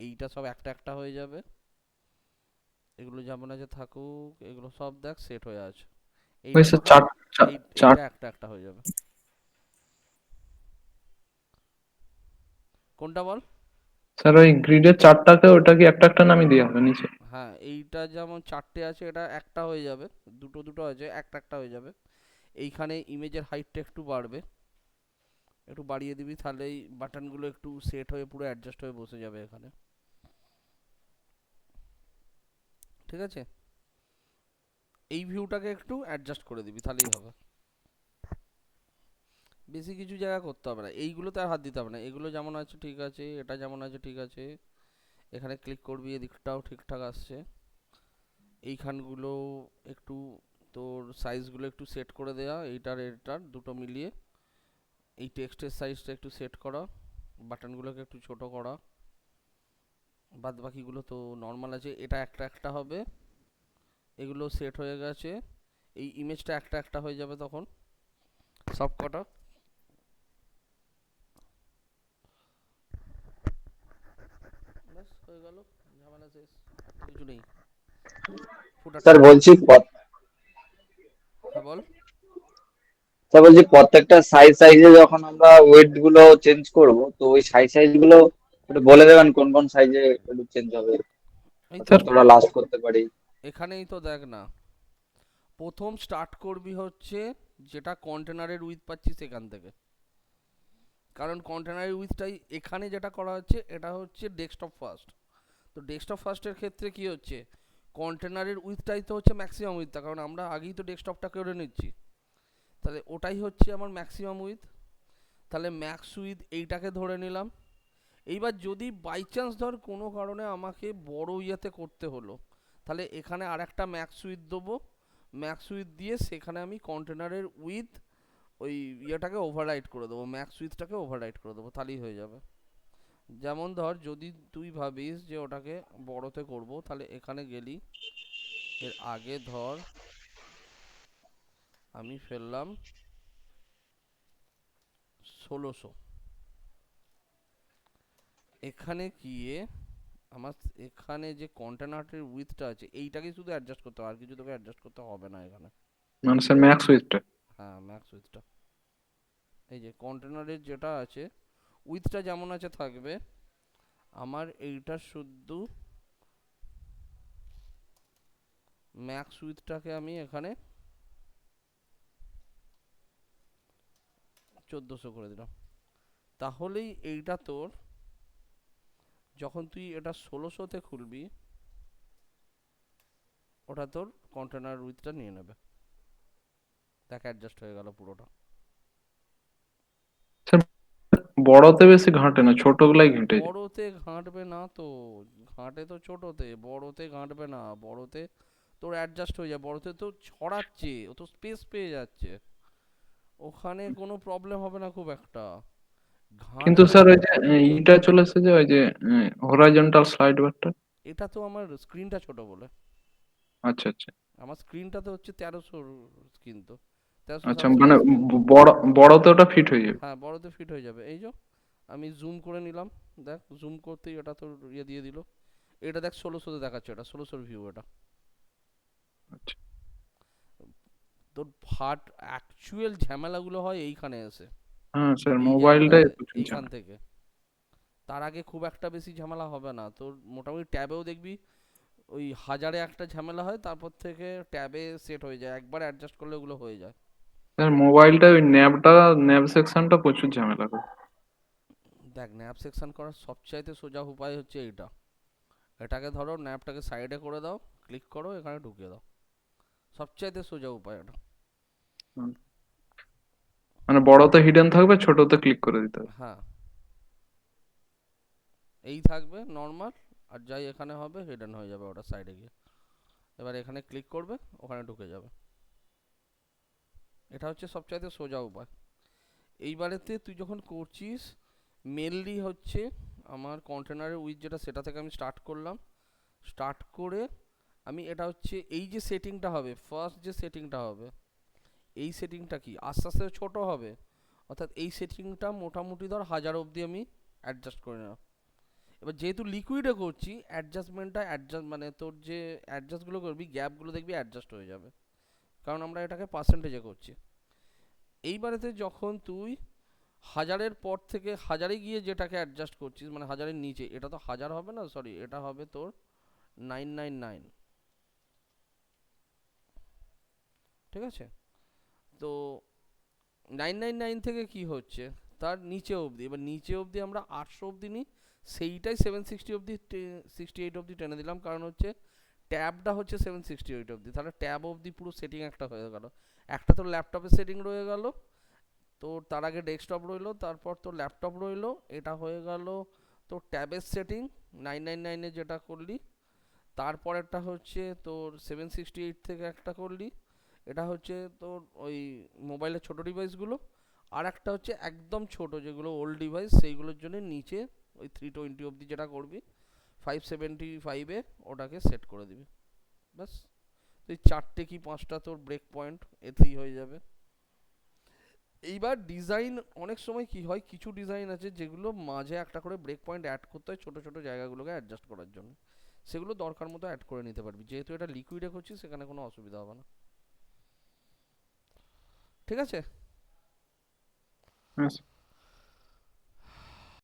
এইটা সব একটা একটা হয়ে যাবে, এগুলো যেমন আছে থাকুক, এগুলো সব দেখ সেট হয়ে আছে। ওই এইটা স্যার তখন চার এইটা একটা একটা হয়ে যাবে। কোনটা বল? স্যার ওই গ্রিডের চারটাকে ওটা কি একটা একটা নামিয়ে দিয়ে হবে নিচে? হ্যাঁ, এইটা যেমন চারটে আছে, এটা একটা হয়ে যাবে। দুটো দুটো আছে, একটা একটা হয়ে যাবে। এইখানে ইমেজের হাইটটা একটু বাড়বে, একটু বাড়িয়ে দিবি, তাহলে এই বাটনগুলো একটু সেট হয়ে পুরো অ্যাডজাস্ট হয়ে বসে যাবে এখানে। ঠিক আছে, এই ভিউটাকে একটু অ্যাডজাস্ট করে দিবি, তাহলেই হবে। বেশি কিছু জায়গা করতে হবে না, এইগুলোতে আর হাত দিতে হবে না। এগুলো যেমন আছে ঠিক আছে, এটা যেমন আছে ঠিক আছে। এখানে ক্লিক করবি, এদিকটাও ঠিকঠাক আসছে। এইখানগুলো একটু তোর সাইজগুলো একটু সেট করে দেওয়া, এইটার এটার দুটো মিলিয়ে। এই টেক্সটের সাইজটা একটু সেট করা, বাটনগুলোকে একটু ছোট করা। বাদ বাকিগুলো তো নর্মাল আছে, এটা একটা একটা হবে। এগুলো সেট হয়ে গেছে, এই ইমেজটা একটা একটা হয়ে যাবে তখন সব কটা। ব্যাস হয়ে গেল, ঝামেলা শেষ, আর তো কিছু নেই। স্যার বলছি হ্যাঁ বল। স্যার বলছি প্রত্যেকটা সাইজে যখন আমরা ওয়েট গুলো চেঞ্জ করব, তো ওই সাইজ গুলো একটু বলে দেবেন কোন কোন সাইজে একটু চেঞ্জ হবে, এই তো স্যার কতটা লাস্ট করতে পারি। এখানেই তো দেখ না, প্রথম স্টার্ট করবি হচ্ছে যেটা কন্টেনারের উইথ পাচ্ছি সেখান থেকে। কারণ কন্টেনারের উইথটাই এখানে যেটা করা হচ্ছে, এটা হচ্ছে ডেস্কটপ ফার্স্ট। তো ডেস্কটপ ফার্স্টের ক্ষেত্রে কি হচ্ছে, কন্টেনারের উইথটাই তো হচ্ছে ম্যাক্সিমাম উইথটা, কারণ আমরা আগেই তো ডেস্কটপটা করে নিচ্ছি। তাহলে ওটাই হচ্ছে আমার ম্যাক্সিমাম উইথ। তাহলে ম্যাক্স উইথ এইটাকে ধরে নিলাম। এইবার যদি বাই চান্স ধর কোনো কারণে আমাকে বড় ইয়েতে করতে হলো, তাহলে এখানে আর একটা ম্যাক্স উইথ দেবো। ম্যাক্স উইথ দিয়ে সেখানে আমি কন্টেনারের উইথ ওই ইয়েটাকে ওভাররাইট করে দেবো, ম্যাক্স উইথটাকে ওভাররাইট করে দেবো, তাহলেই হয়ে যাবে। যেমন ধর যদি তুই ভাবিস যে ওটাকে বড়তে করব, তাহলে এখানে গেলি, এর আগে ধর আমি ফেললাম 1600। এখানে গিয়ে আমার এখানে যে কন্টেনারের উইথটা আছে এইটাকে শুধু অ্যাডজাস্ট করতে হবে, আর কিছু তোকে অ্যাডজাস্ট করতে হবে না এখানে। মানে স্যার ম্যাক্স উইথটা? হ্যাঁ, ম্যাক্স উইথটা, এই যে কন্টেনারের যেটা আছে উইথটা যেমন আছে থাকবে। আমার এইটা শুধু ম্যাক্স উইথটাকে আমি এখানে 1400 করে দিলাম। তাহলেই এইটা তোর, যখন তুই এটা 1600-তে খুলবি, ওটা তোর কন্টেনার উইথটা নিয়ে নেবে। দেখ অ্যাডজাস্ট হয়ে গেল পুরোটা। স্যার বড়তে বেশি ঘাঁটে না, ছোটগুলাই ঘেঁটে যায়। বড়তে ঘাঁটবে না তো, ঘাঁটে তো ছোটতে, বড়তে ঘাঁটবে না। বড়তে তোর অ্যাডজাস্ট হয়ে যায়, বড়তে তো ছড়াচ্ছে, ও তো স্পেস পেয়ে যাচ্ছে, ওখানে কোনো প্রবলেম হবে না খুব একটা। কিন্তু ঘাঁটবে স্যার ওই যে ইটা চলে এসেছে যে ওই যে হরাইজন্টাল স্লাইড বারটা। এটা তো আমার স্ক্রিনটা ছোট বলে। আচ্ছা আচ্ছা আমার স্ক্রিনটা তো হচ্ছে 1300 স্ক্রিন, তো আচ্ছা, 1370 মানে স্ক্রিন। বড়তে ওটা ফিট হয়ে যাবে? হ্যাঁ, বড়তে ফিট হয়ে যাবে। এই যে আমি জুম করে নিলাম, দেখ জুম করতেই এটা তোর ইয়ে দিয়ে দিল। এটা দেখ 1600-তে দেখাচ্ছে, এটা 1600-র ভিউ। এটা আচ্ছা তোর ফাট অ্যাকচুয়াল ঝামেলাগুলো হয় এইখানে এসে, হ্যাঁ স্যার, এই যে মোবাইলটাই এইখান থেকে। তার আগে খুব একটা বেশি ঝামেলা হবে না তোর, মোটামুটি ট্যাবেও দেখবি ওই হাজারে একটা ঝামেলা হয়, তারপর থেকে ট্যাবে সেট হয়ে যায়, একবার অ্যাডজাস্ট করলে ওগুলো হয়ে যায়। স্যার মোবাইলটা ওই ন্যাব সেকশনটা প্রচুর ঝামেলা করে। দেখ ন্যাপ সেকশন করার সবচাইতে সোজা উপায় হচ্ছে এইটা। এটাকে ধরো, ন্যাপটাকে সাইডে করে দাও, ক্লিক করো, এখানে ঢুকিয়ে দাও, সবচাইতে সোজা উপায় এটা। হুম। মানে বড়তে হিডেন থাকবে, ছোটতে ক্লিক করে দিতে হবে। হ্যাঁ, এই থাকবে নর্মাল, আর যাই এখানে হবে হিডেন হয়ে যাবে ওটা সাইডে গিয়ে। এবার এখানে ক্লিক করবে, ওখানে ঢুকে যাবে। এটা হচ্ছে সবচাইতে সোজা উপায়। এইবারেতে তুই যখন করছিস, মেনলি হচ্ছে আমার কন্টেনারের উইথ যেটা, সেটা থেকে আমি স্টার্ট করলাম। স্টার্ট করে আমি এটা হচ্ছে এই যে সেটিংটা হবে, ফার্স্ট যে সেটিংটা হবে, এই সেটিংটা কি আস্তে আস্তে ছোট হবে। অর্থাৎ এই সেটিংটা মোটামুটি ধর 1000 অবধি আমি অ্যাডজাস্ট করে নাও। এবার যেহেতু লিকুইডে করছি অ্যাডজাস্টমেন্টটা মানে তোর যে অ্যাডজাস্টগুলো করবি গ্যাপগুলো দেখবি অ্যাডজাস্ট হয়ে যাবে, কারণ আমরা এটাকে পার্সেন্টেজে করছি। এইবারেতে যখন তুই হাজারের পর থেকে হাজারে গিয়ে যেটাকে অ্যাডজাস্ট করছিস, মানে হাজারের নিচে, এটা তো হাজার হবে না, সরি এটা হবে তোর 999, ঠিক আছে? তো 999 থেকে কি হচ্ছে তার নিচে অবধি, এবার নিচে অবধি আমরা 800 অবধি নিই, সেইটাই 760 অবধি 68 অবধি টেনে দিলাম, কারণ হচ্ছে ট্যাবটা হচ্ছে 768 অবধি, তাহলে ট্যাব অবধি পুরো সেটিং একটা হয়ে গেল। একটা তো ল্যাপটপের সেটিং রয়ে গেল, তোর তার আগে ডেস্কটপ রইলো, তারপর তোর ল্যাপটপ রইলো, এটা হয়ে গেল তোর ট্যাবের সেটিং 999-এ যেটা করলি। তারপর একটা হচ্ছে তোর 768 থেকে একটা করলি, এটা হচ্ছে তোর ওই মোবাইলের ছোটো ডিভাইসগুলো। আর একটা হচ্ছে একদম ছোট যেগুলো ওল্ড ডিভাইস, সেইগুলোর জন্য নিচে ওই 320 অবধি যেটা করবি 575-এ ওটাকে সেট করে দিবি। ব্যাস, তুই 4টে কি 5টা তোর ব্রেক পয়েন্ট এতেই হয়ে যাবে। এইবার ডিজাইন অনেক সময় কি হয়, কিছু ডিজাইন আছে যেগুলো মাঝে একটা করে ব্রেক পয়েন্ট অ্যাড করতে হয় ছোটো ছোটো জায়গাগুলোকে অ্যাডজাস্ট করার জন্য, সেগুলো দরকার মতো অ্যাড করে নিতে পারবি, যেহেতু এটা লিকুইডে করছিস সেখানে কোনো অসুবিধা হবে না, ঠিক আছে? হ্যাঁ স্যার।